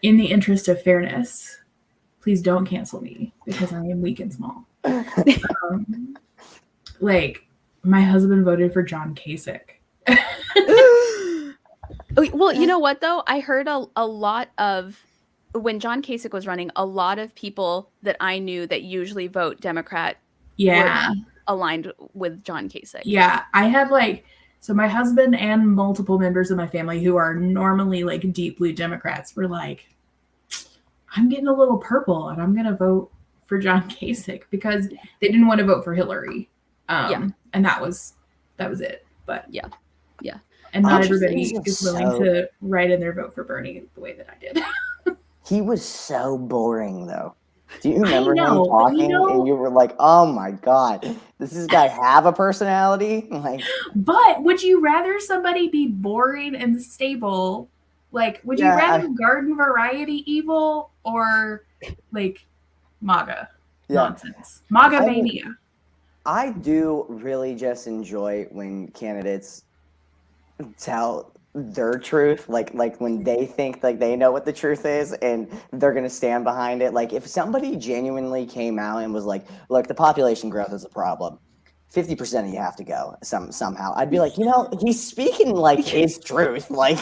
in the interest of fairness, please don't cancel me because I am weak and small. Like, my husband voted for John Kasich. Well, you know what, though? I heard a lot of, when John Kasich was running, a lot of people that I knew that usually vote Democrat were aligned with John Kasich. Yeah, I had so my husband and multiple members of my family who are normally like deep blue Democrats were like, I'm getting a little purple and I'm going to vote for John Kasich because they didn't want to vote for Hillary. And that was it. But yeah. And not everybody is willing to write in their vote for Bernie the way that I did. He was so boring, though. Do you remember him know, talking and you were like, oh my God, does this guy have a personality? Like, but would you rather somebody be boring and stable? Like, would you rather garden variety evil or like MAGA nonsense? MAGA mania. I do really just enjoy when candidates tell their truth, like when they think like they know what the truth is and they're going to stand behind it. Like if somebody genuinely came out and was like, look, the population growth is a problem, 50% of you have to go somehow, I'd be like, he's speaking like his truth. Like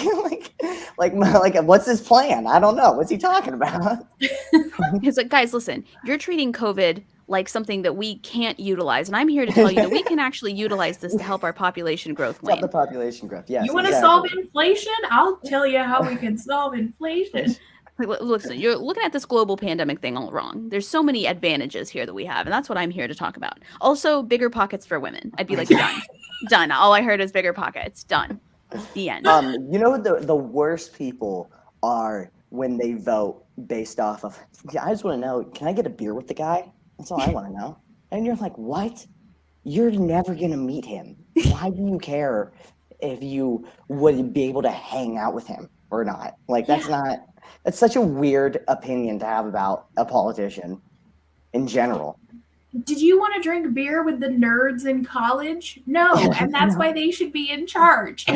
what's his plan? I don't know. What's he talking about? He's like, guys, listen, you're treating COVID like something that we can't utilize. And I'm here to tell you that we can actually utilize this to help our population growth wane. Help the population growth, yes. You want to solve inflation? I'll tell you how we can solve inflation. Like, listen, you're looking at this global pandemic thing all wrong. There's so many advantages here that we have, and that's what I'm here to talk about. Also, bigger pockets for women. I'd be like, done. All I heard is bigger pockets. Done. The end. The worst people are when they vote based off of, I just want to know, can I get a beer with the guy? That's all I want to know. And you're like, what? You're never going to meet him. Why do you care if you would be able to hang out with him or not? Like, that's such a weird opinion to have about a politician in general. Did you want to drink beer with the nerds in college? No, and that's why they should be in charge.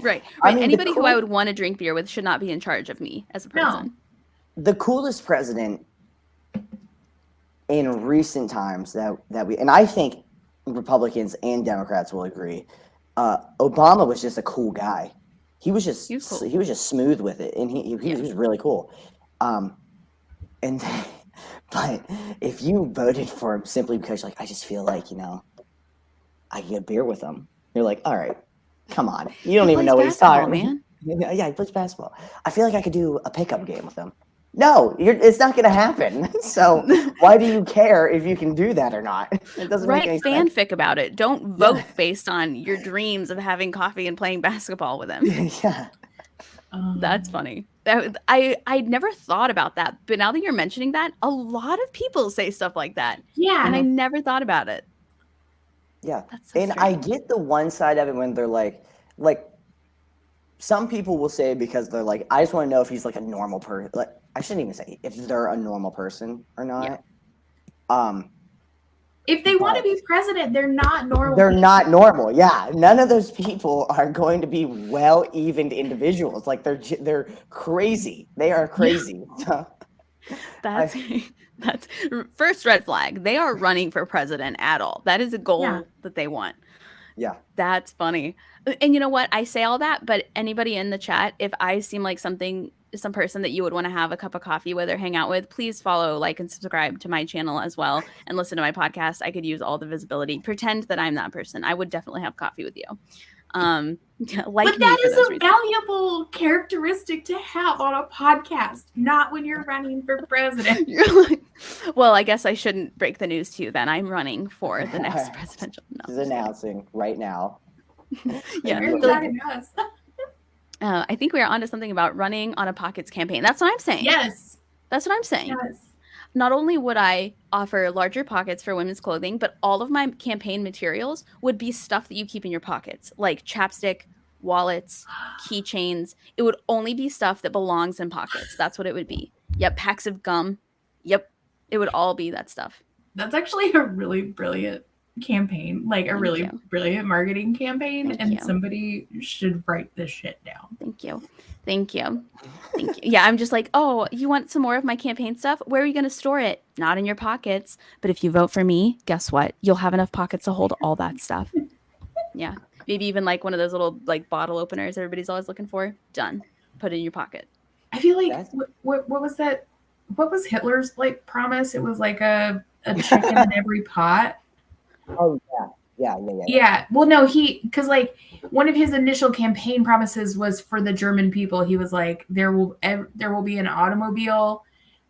Right. Anybody who I would want to drink beer with should not be in charge of me as a person. No. The coolest president in recent times that we, and I think Republicans and Democrats will agree, Obama was just a cool guy. He was just smooth with it, and he was really cool. But if you voted for him simply because like I just feel like I can get a beer with him, you're like, all right, come on, you don't even know what he's talking, man. Yeah, he plays basketball. I feel like I could do a pickup game with him. No, it's not going to happen. So why do you care if you can do that or not? It doesn't make any sense. Fanfic about it. Don't vote based on your dreams of having coffee and playing basketball with him. Yeah. That's funny. I'd never thought about that. But now that you're mentioning that, a lot of people say stuff like that. Yeah. And I never thought about it. Yeah. That's so strange. I get the one side of it when they're like some people will say because they're like, I just want to know if he's like a normal person. Like, I shouldn't even say if they're a normal person or not. If they want to be president, they're not normal. They're not normal. Yeah, none of those people are going to be well-evened individuals. Like they're crazy. They are crazy. That's first red flag. They are running for president at all. That is a goal that they want. Yeah. That's funny. And you know what? I say all that, but anybody in the chat, if I seem like some person that you would want to have a cup of coffee with or hang out with, please follow, like, and subscribe to my channel as well and listen to my podcast. I could use all the visibility. Pretend that I'm that person. I would definitely have coffee with you. But that is a valuable characteristic to have on a podcast, not when you're running for president. Well, I guess I shouldn't break the news to you then. I'm running for the next presidential. She's announcing right now. I think we are onto something about running on a Pockets campaign. That's what I'm saying. Yes. That's what I'm saying. Yes. Not only would I offer larger pockets for women's clothing, but all of my campaign materials would be stuff that you keep in your pockets, like chapstick, wallets, keychains. It would only be stuff that belongs in pockets. That's what it would be. Yep. Packs of gum. Yep. It would all be that stuff. That's actually a really brilliant campaign, like a really brilliant marketing campaign. Somebody should write this shit down. Thank you. Yeah, I'm just like, oh, you want some more of my campaign stuff? Where are you going to store it? Not in your pockets. But if you vote for me, guess what? You'll have enough pockets to hold all that stuff. Yeah. Maybe even like one of those little like bottle openers everybody's always looking for. Done. Put it in your pocket. I feel like what was that? What was Hitler's like promise? It was like a chicken in every pot. Oh yeah. Yeah. Well, no, because like one of his initial campaign promises was for the German people. He was like, there will be an automobile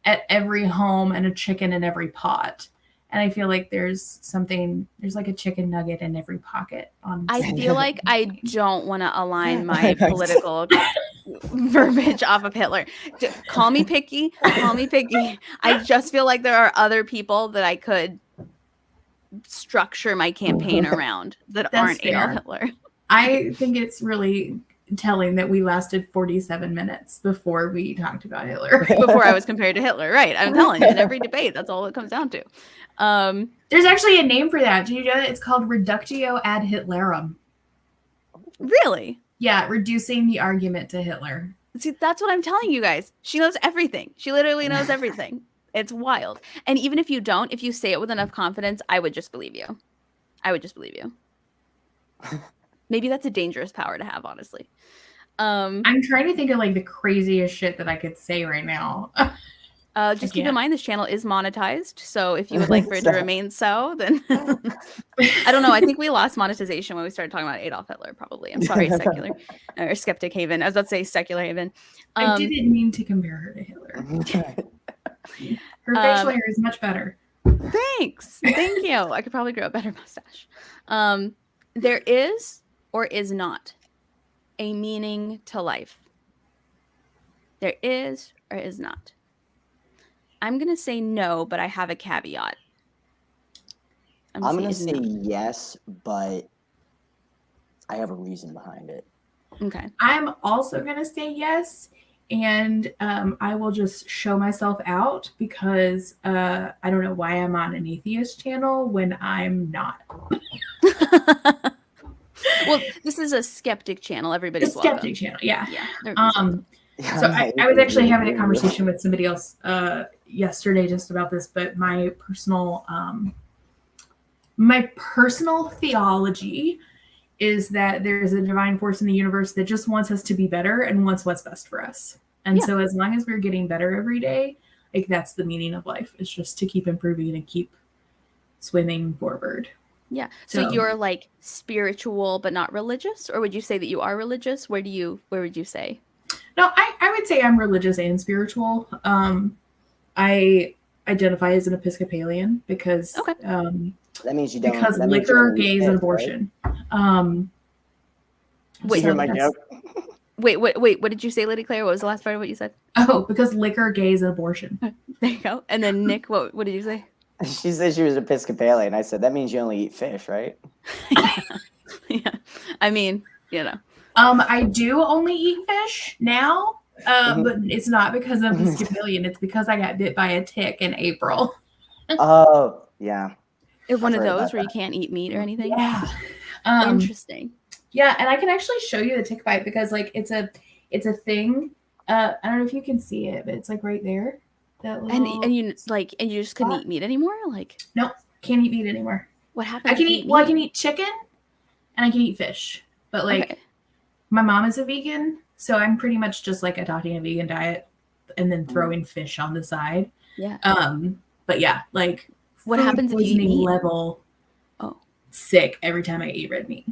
at every home and a chicken in every pot. And I feel like there's like a chicken nugget in every pocket. I feel like I don't want to align my political verbiage off of Hitler. Call me picky. I just feel like there are other people that I could structure my campaign around that aren't Adolf Hitler. I think it's really telling that we lasted 47 minutes before we talked about Hitler. Before I was compared to Hitler, right? I'm telling you, in every debate, that's all it comes down to. There's actually a name for that. Do you know that? It's called reductio ad Hitlerum. Really? Yeah, reducing the argument to Hitler. See, that's what I'm telling you guys. She knows everything. She literally knows everything. It's wild. And even if you don't, if you say it with enough confidence, I would just believe you. Maybe that's a dangerous power to have, honestly. I'm trying to think of like the craziest shit that I could say right now. Just keep in mind this channel is monetized. So if you would like for it to remain so, then I don't know. I think we lost monetization when we started talking about Adolf Hitler, probably. I'm sorry, or Skeptic Haven. I was about to say Secular Haven. I didn't mean to compare her to Hitler. Her facial hair is much better. Thanks. Thank you. I could probably grow a better mustache. There is or is not a meaning to life. There is or is not. I'm going to say no, but I have a caveat. I'm going to say yes, but I have a reason behind it. Okay. I'm also going to say yes. And I will just show myself out because I don't know why I'm on an atheist channel when I'm not. Well, this is a skeptic channel. Everybody's welcome. Skeptic channel, yeah. So I was actually having a conversation with somebody else yesterday just about this, but my personal theology is that there's a divine force in the universe that just wants us to be better and wants what's best for us. And so as long as we're getting better every day, like that's the meaning of life. It's just to keep improving and keep swimming forward. Yeah. So you're like spiritual, but not religious? Or would you say that you are religious? Where would you say? No, I would say I'm religious and spiritual. I identify as an Episcopalian because that means you don't. Because liquor, gays, and abortion. Right? Wait, hear my joke? Wait, what did you say, Lydie-Claire? What was the last part of what you said? Oh, because liquor, gays, and abortion. There you go. And then Nick, what did you say? She said she was Episcopalian. I said, that means you only eat fish, right? Yeah. I mean, you know. I do only eat fish now, but it's not because I'm Episcopalian. It's because I got bit by a tick in April. Oh, yeah. One of heard those about where you can't eat meat or anything? Yeah. Interesting. Yeah, and I can actually show you the tick bite because like it's a thing. I don't know if you can see it, but it's like right there. That little And you just couldn't eat meat anymore? Like, nope, can't eat meat anymore. what happens? I can if you eat well, I meat? can eat chicken and I can eat fish. But like Okay. my mom is a vegan, so I'm pretty much just like adopting a vegan diet and then throwing fish on the side. Yeah. But yeah, like What happens if you eat poisoning meat? level sick every time I eat red meat.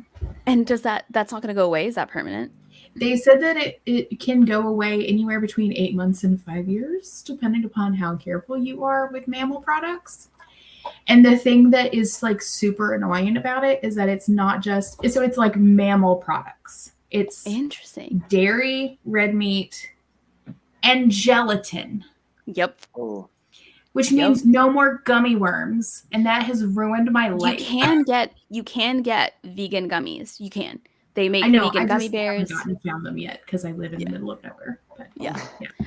And that's not going to go away? Is that permanent? They said that it can go away anywhere between 8 months and 5 years, depending upon how careful you are with mammal products. And the thing that is like super annoying about it is that it's not just, so it's like mammal products. It's Interesting. dairy, red meat, and gelatin. Yep. Oh. Which means no more gummy worms, and that has ruined my life. You can get vegan gummies. You can. They make vegan gummy bears. I haven't found them yet because I live in the middle of nowhere. But, yeah.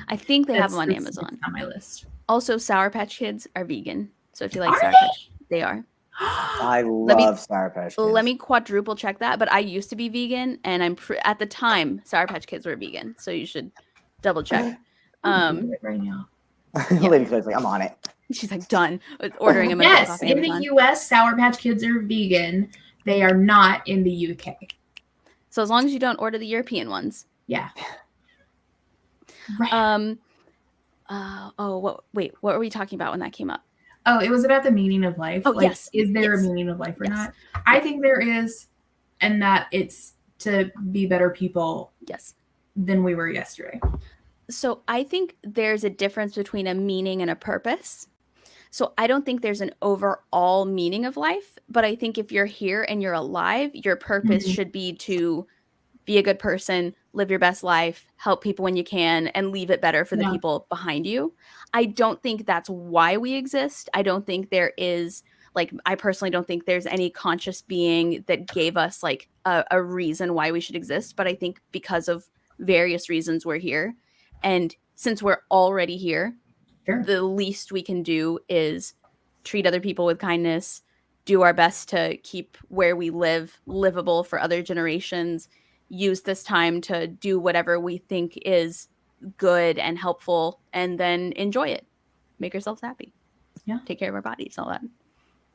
I think they have them on Amazon. That's on my list. Also, Sour Patch Kids are vegan. So if you like Are Sour they? Patch, they are. I love Sour Patch Kids. Let me quadruple check that. But I used to be vegan, and at the time, Sour Patch Kids were vegan. So you should double check. I'm doing it right now. Lydie-Claire's like, I'm on it. She's like, done with ordering them. Yes, in the US, Sour Patch Kids are vegan. They are not in the UK. So as long as you don't order the European ones. Yeah. Right. What were we talking about when that came up? Oh, it was about the meaning of life. Oh, like, yes. Is there a meaning of life or not? I think there is, and that it's to be better people than we were yesterday. So I think there's a difference between a meaning and a purpose. So I don't think there's an overall meaning of life, but I think if you're here and you're alive, your purpose should be to be a good person, live your best life, help people when you can, and leave it better for the people behind you. I don't think that's why we exist. I don't think there is, I personally don't think there's any conscious being that gave us like a reason why we should exist. But I think because of various reasons we're here. And since we're already here, the least we can do is treat other people with kindness, do our best to keep where we live livable for other generations, use this time to do whatever we think is good and helpful, and then enjoy it. Make ourselves happy. Yeah. Take care of our bodies, all that.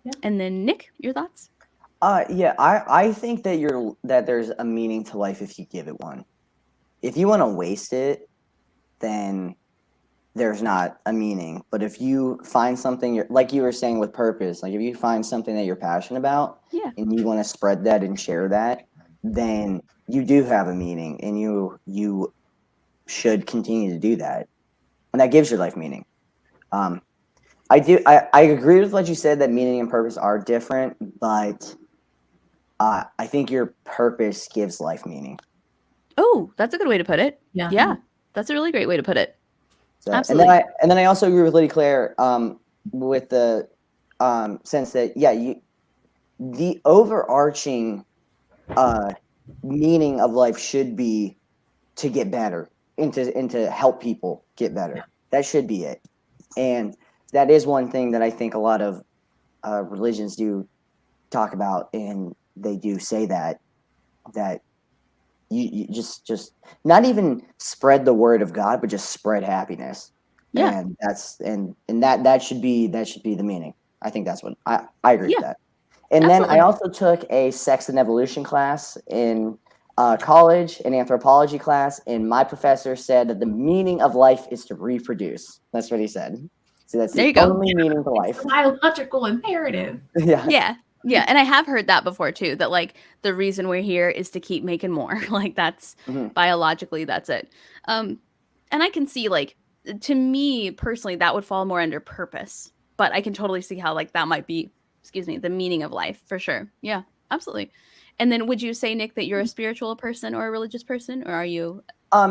Yeah. And then Nick, your thoughts? I think that there's a meaning to life if you give it one. If you want to waste it, then there's not a meaning. But if you find something, like you were saying with purpose, like if you find something that you're passionate about and you want to spread that and share that, then you do have a meaning, and you should continue to do that. And that gives your life meaning. I agree with what you said, that meaning and purpose are different, but I think your purpose gives life meaning. Oh, that's a good way to put it. Yeah. That's a really great way to put it. So, Absolutely. And then I also agree with Lydie-Claire with the sense that the overarching meaning of life should be to get better and to help people get better. That should be it. And that is one thing that I think a lot of religions do talk about, and they do say that you just not even spread the word of God, but just spread happiness. Yeah. And that should be the meaning. I think that's what I agree with that. And Absolutely. Then I also took a sex and evolution class in college, an anthropology class, and my professor said that the meaning of life is to reproduce. That's what he said. So that's the only meaning to life. It's a biological imperative. Yeah, and I have heard that before too, that like the reason we're here is to keep making more. Like that's biologically, that's it. And I can see, like, to me personally, that would fall more under purpose, but I can totally see how like that might be, the meaning of life for sure. Yeah, absolutely. And then would you say, Nick, that you're a spiritual person or a religious person, or are you? I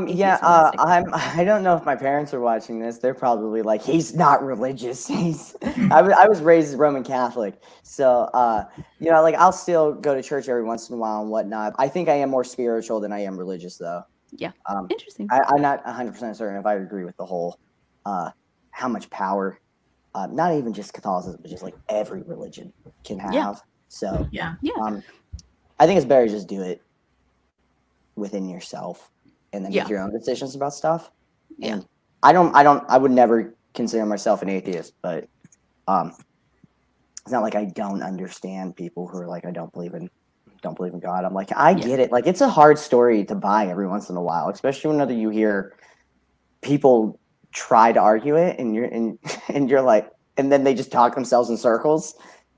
don't know if my parents are watching this. They're probably like, he's not religious. I was raised Roman Catholic. So, like I'll still go to church every once in a while and whatnot. I think I am more spiritual than I am religious though. Yeah. Interesting. I'm not 100% certain if I agree with the whole, how much power not even just Catholicism, but just like every religion can have. Yeah. So Yeah. I think it's better to just do it within yourself and then Yeah. make your own decisions about stuff. Yeah. And I would never consider myself an atheist, but it's not like I don't understand people who are like, I don't believe in God. I'm like, I get it. Like, it's a hard story to buy every once in a while, especially whenever you hear people try to argue it and you're like, and then they just talk themselves in circles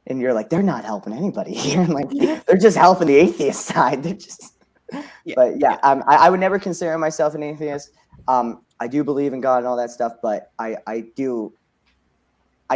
and you're like, they're not helping anybody here. Like, they're just helping the atheist side. They're just, but I would never consider myself an atheist. I do believe in God and all that stuff, but I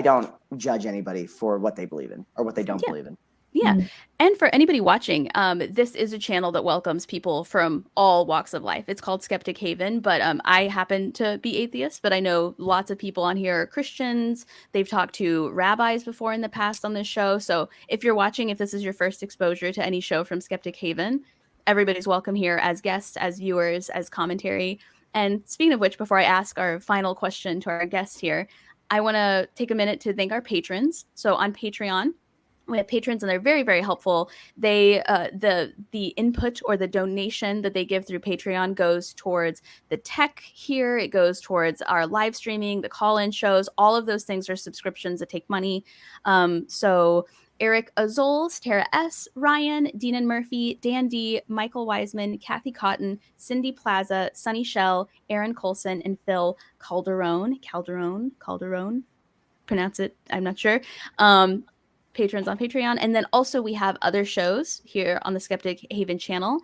don't judge anybody for what they believe in or what they don't believe in. Yeah. And for anybody watching, this is a channel that welcomes people from all walks of life. It's called Skeptic Haven, but I happen to be atheist, but I know lots of people on here are Christians. They've talked to rabbis before in the past on this show. So if you're watching, if this is your first exposure to any show from Skeptic Haven, everybody's welcome here as guests, as viewers, as commentary. And speaking of which, before I ask our final question to our guest here, I want to take a minute to thank our patrons. So on Patreon, we have patrons and they're very, very helpful. They the input or the donation that they give through Patreon goes towards the tech here. It goes towards our live streaming, the call-in shows. All of those things are subscriptions that take money. So Eric Azols, Tara S., Ryan, Dean and Murphy, Dan D., Michael Wiseman, Kathy Cotton, Cindy Plaza, Sunny Shell, Aaron Colson, and Phil Calderon, pronounce it, I'm not sure. Patrons on Patreon. And then also we have other shows here on the Skeptic Haven channel.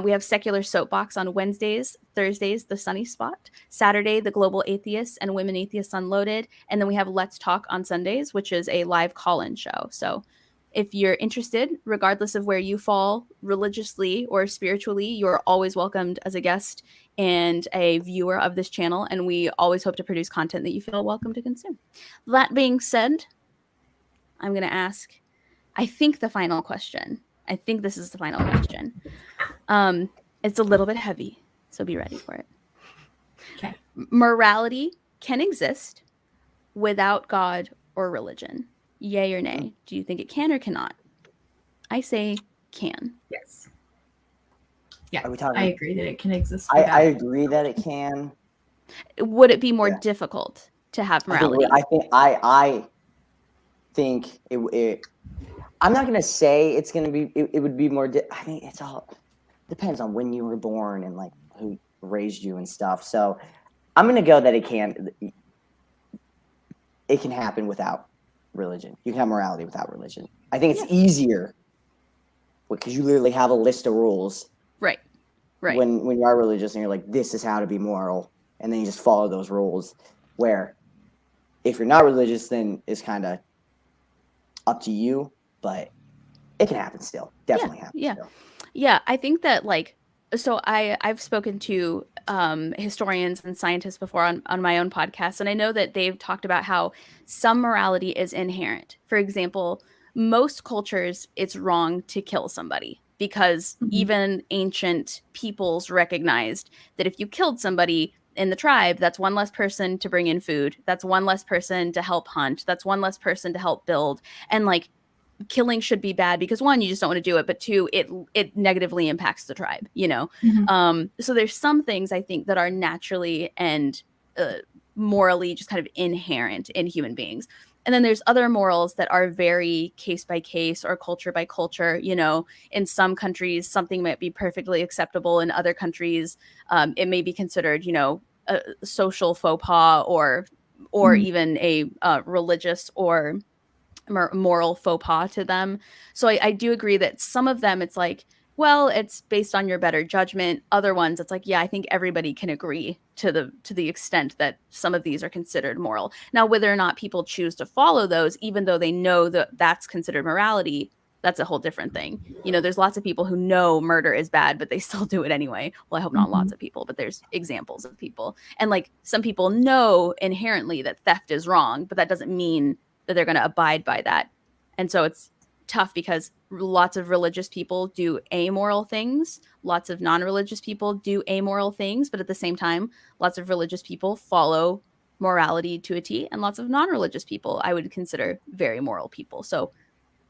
We have Secular Soapbox on Wednesdays, Thursdays, The Sunny Spot, Saturday, The Global Atheists and Women Atheists Unloaded. And then we have Let's Talk on Sundays, which is a live call-in show. So if you're interested, regardless of where you fall religiously or spiritually, you're always welcomed as a guest and a viewer of this channel. And we always hope to produce content that you feel welcome to consume. That being said, I'm going to ask, I think the final question. I think this is the final question. It's a little bit heavy, so be ready for it. Okay. Morality can exist without God or religion. Yay or nay? Do you think it can or cannot? I say can. Yes. Yeah, Are we talking? I agree that it can exist. I agree that it can. Would it be more difficult to have morality? I think it I'm not going to say it's going to be, it would be more, I think it's all depends on when you were born and like who raised you and stuff. So I'm going to go that it can happen without religion. You can have morality without religion. I think it's easier because you literally have a list of rules. Right. When you are religious and you're like, this is how to be moral. And then you just follow those rules, where if you're not religious, then it's kind of up to you, but it can happen still. Definitely happen still. Yeah, I think that so I've spoken to historians and scientists before on my own podcast, and I know that they've talked about how some morality is inherent. For example, most cultures, it's wrong to kill somebody because even ancient peoples recognized that if you killed somebody in the tribe, that's one less person to bring in food. That's one less person to help hunt. That's one less person to help build. And killing should be bad because one, you just don't want to do it, but two, it negatively impacts the tribe, So there's some things I think that are naturally and morally just kind of inherent in human beings. And then there's other morals that are very case by case or culture by culture. In some countries, something might be perfectly acceptable. In other countries, it may be considered, a social faux pas or even a religious or moral faux pas to them. So I do agree that some of them, it's like, well, it's based on your better judgment. Other ones, it's like, yeah, I think everybody can agree to the extent that some of these are considered moral. Now, whether or not people choose to follow those, even though they know that that's considered morality, that's a whole different thing. There's lots of people who know murder is bad, but they still do it anyway. Well, I hope not lots of people, but there's examples of people. And some people know inherently that theft is wrong, but that doesn't mean that they're going to abide by that. And so it's tough because lots of religious people do amoral things. Lots of non-religious people do amoral things. But at the same time, lots of religious people follow morality to a T, and lots of non-religious people I would consider very moral people. So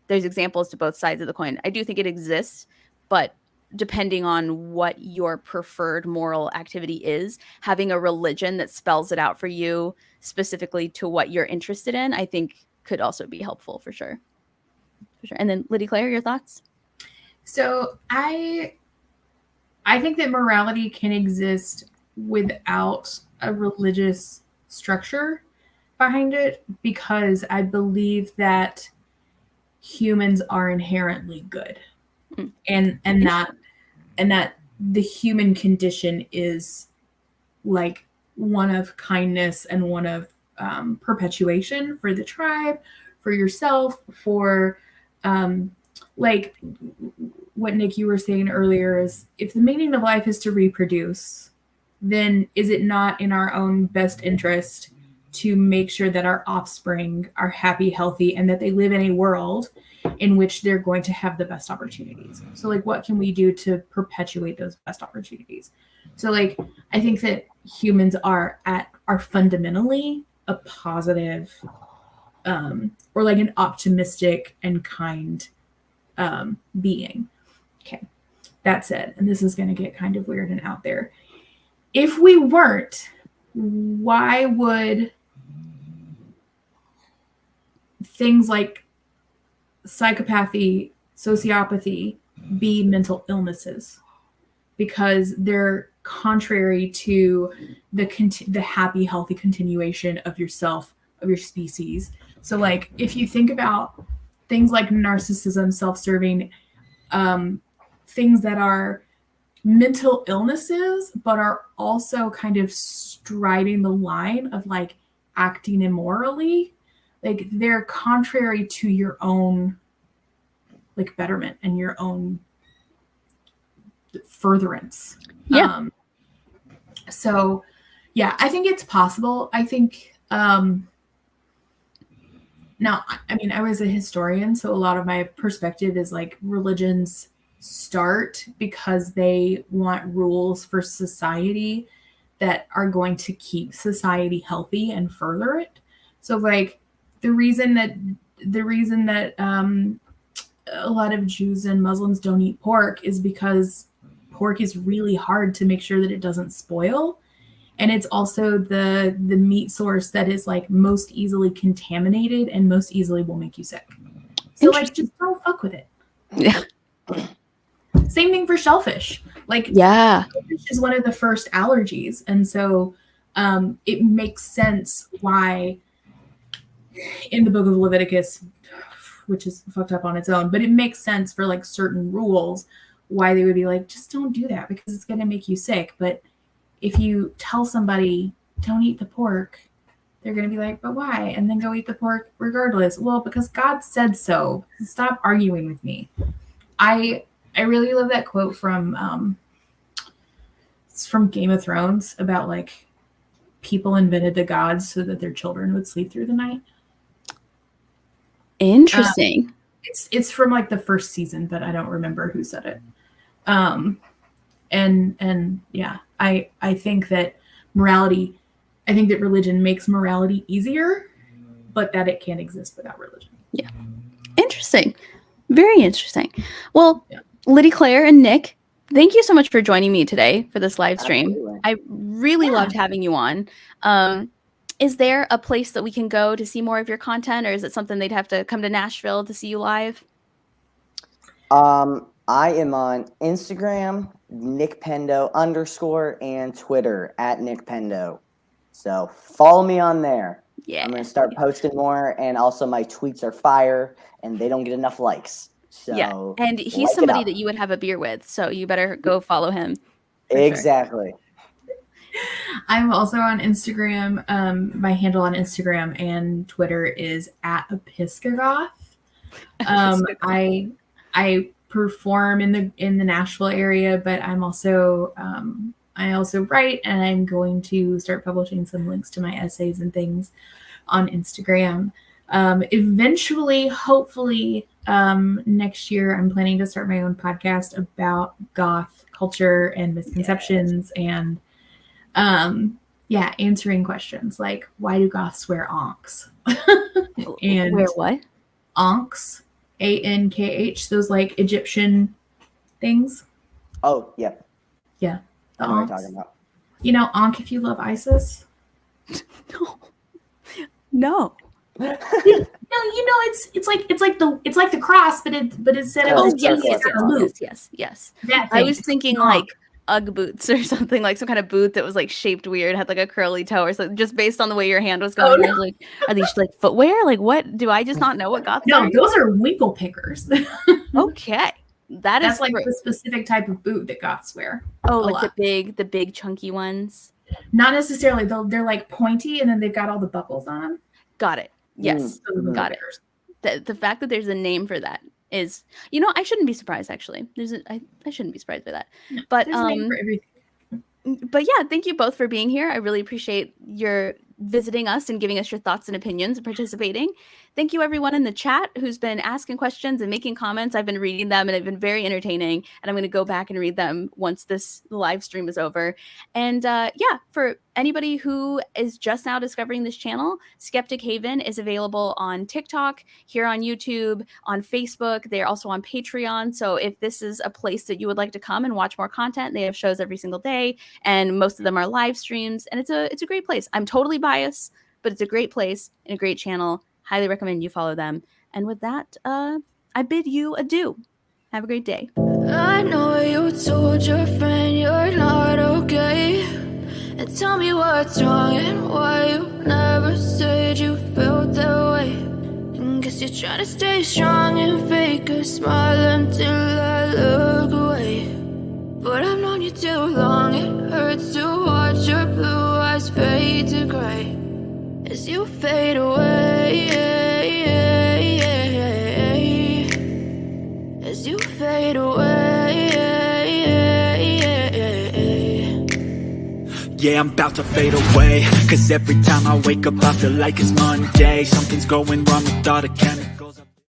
there's examples to both sides of the coin. I do think it exists, but depending on what your preferred moral activity is, having a religion that spells it out for you specifically to what you're interested in, I think could also be helpful for sure. For sure. And then Lydie-Claire, your thoughts? So I think that morality can exist without a religious structure behind it, because I believe that humans are inherently good, and that the human condition is like one of kindness and one of perpetuation for the tribe, for yourself, for like what Nick, you were saying earlier, is if the meaning of life is to reproduce, then is it not in our own best interest to make sure that our offspring are happy, healthy, and that they live in a world in which they're going to have the best opportunities? So like, what can we do to perpetuate those best opportunities? So like, I think that humans are fundamentally a positive, or like an optimistic and kind being. Okay, that said, and this is going to get kind of weird and out there, if we weren't, why would things like psychopathy, sociopathy be mental illnesses? Because they're contrary to the happy, healthy continuation of yourself, of your species. So like, if you think about things like narcissism, self-serving, things that are mental illnesses, but are also kind of striding the line of like acting immorally, like they're contrary to your own like betterment and your own furtherance. Yeah. So yeah, I think it's possible. I think now, I mean, I was a historian, so a lot of my perspective is like religions start because they want rules for society that are going to keep society healthy and further it. So like the reason that a lot of Jews and Muslims don't eat pork is because pork is really hard to make sure that it doesn't spoil. And it's also the meat source that is like most easily contaminated and most easily will make you sick. So like, just don't fuck with it. Yeah. Same thing for shellfish. Like, yeah, shellfish is one of the first allergies. And so it makes sense why in the book of Leviticus, which is fucked up on its own, but it makes sense for like certain rules why they would be like, just don't do that because it's going to make you sick. But if you tell somebody don't eat the pork, they're going to be like, but why? And then go eat the pork regardless. Well, because God said so. Stop arguing with me. I really love that quote from it's from Game of Thrones about like people invented the gods so that their children would sleep through the night. Interesting. It's from like the first season, but I don't remember who said it. And yeah, I think that religion makes morality easier, but that it can't exist without religion. Yeah. Interesting. Very interesting. Well, yeah. Lydie-Claire and Nick, thank you so much for joining me today for this live stream. Absolutely. I really loved having you on. Is there a place that we can go to see more of your content, or is it something they'd have to come to Nashville to see you live? I am on Instagram, Nick Pendo _ and Twitter @Nick Pendo. So follow me on there. Yeah. I'm going to start posting more, and also my tweets are fire and they don't get enough likes. So yeah. And he's somebody that you would have a beer with, so you better go follow him. Exactly. Sure. I'm also on Instagram. My handle on Instagram and Twitter is @Episcogoth. I perform in the Nashville area, but I'm also I also write, and I'm going to start publishing some links to my essays and things on Instagram. Eventually, hopefully, next year, I'm planning to start my own podcast about goth culture and misconceptions and Yeah, answering questions like, why do goths wear onks? And Where what? onks, ANKH, those like Egyptian things. Oh, yeah. Yeah. I know what you're talking about. You know, onk if you love ISIS. No. No, you know, it's like the cross, but instead of Yes. That I thing, was it's thinking onk. like Ugg boots or something, like some kind of boot that was like shaped weird, had like a curly toe or something, just based on the way your hand was going. Oh, no. I was like, are these like footwear? Like, what? Do I just not know what goths No, are? those are winkle pickers. Okay. That's like great. the specific type of boot that goths wear. Oh, a like lot. the big chunky ones. Not necessarily. They're like pointy, and then they've got all the buckles on them. Got it. Yes. Got it. The fact that there's a name for that is, you know, I shouldn't be surprised actually. I shouldn't be surprised by that. But There's a name for everything. But yeah, thank you both for being here. I really appreciate your visiting us and giving us your thoughts and opinions and participating. Thank you everyone in the chat who's been asking questions and making comments. I've been reading them and it's been very entertaining, and I'm going to go back and read them once this live stream is over. And yeah, for anybody who is just now discovering this channel, Skeptic Haven is available on TikTok, here on YouTube, on Facebook. They're also on Patreon. So if this is a place that you would like to come and watch more content, they have shows every single day, and most of them are live streams, and it's a great place. I'm totally biased, but it's a great place and a great channel. Highly recommend you follow them. And with that, I bid you adieu. Have a great day. I know you told your friend you're not okay, and tell me what's wrong and why you never said you felt that way. And guess you're trying to stay strong and fake a smile until I look away. But I've known you too long, it hurts to watch your blue eyes fade to gray as you fade away, as you fade away. Yeah, I'm about to fade away, 'cause every time I wake up I feel like it's Monday. Something's going wrong with all the chemicals.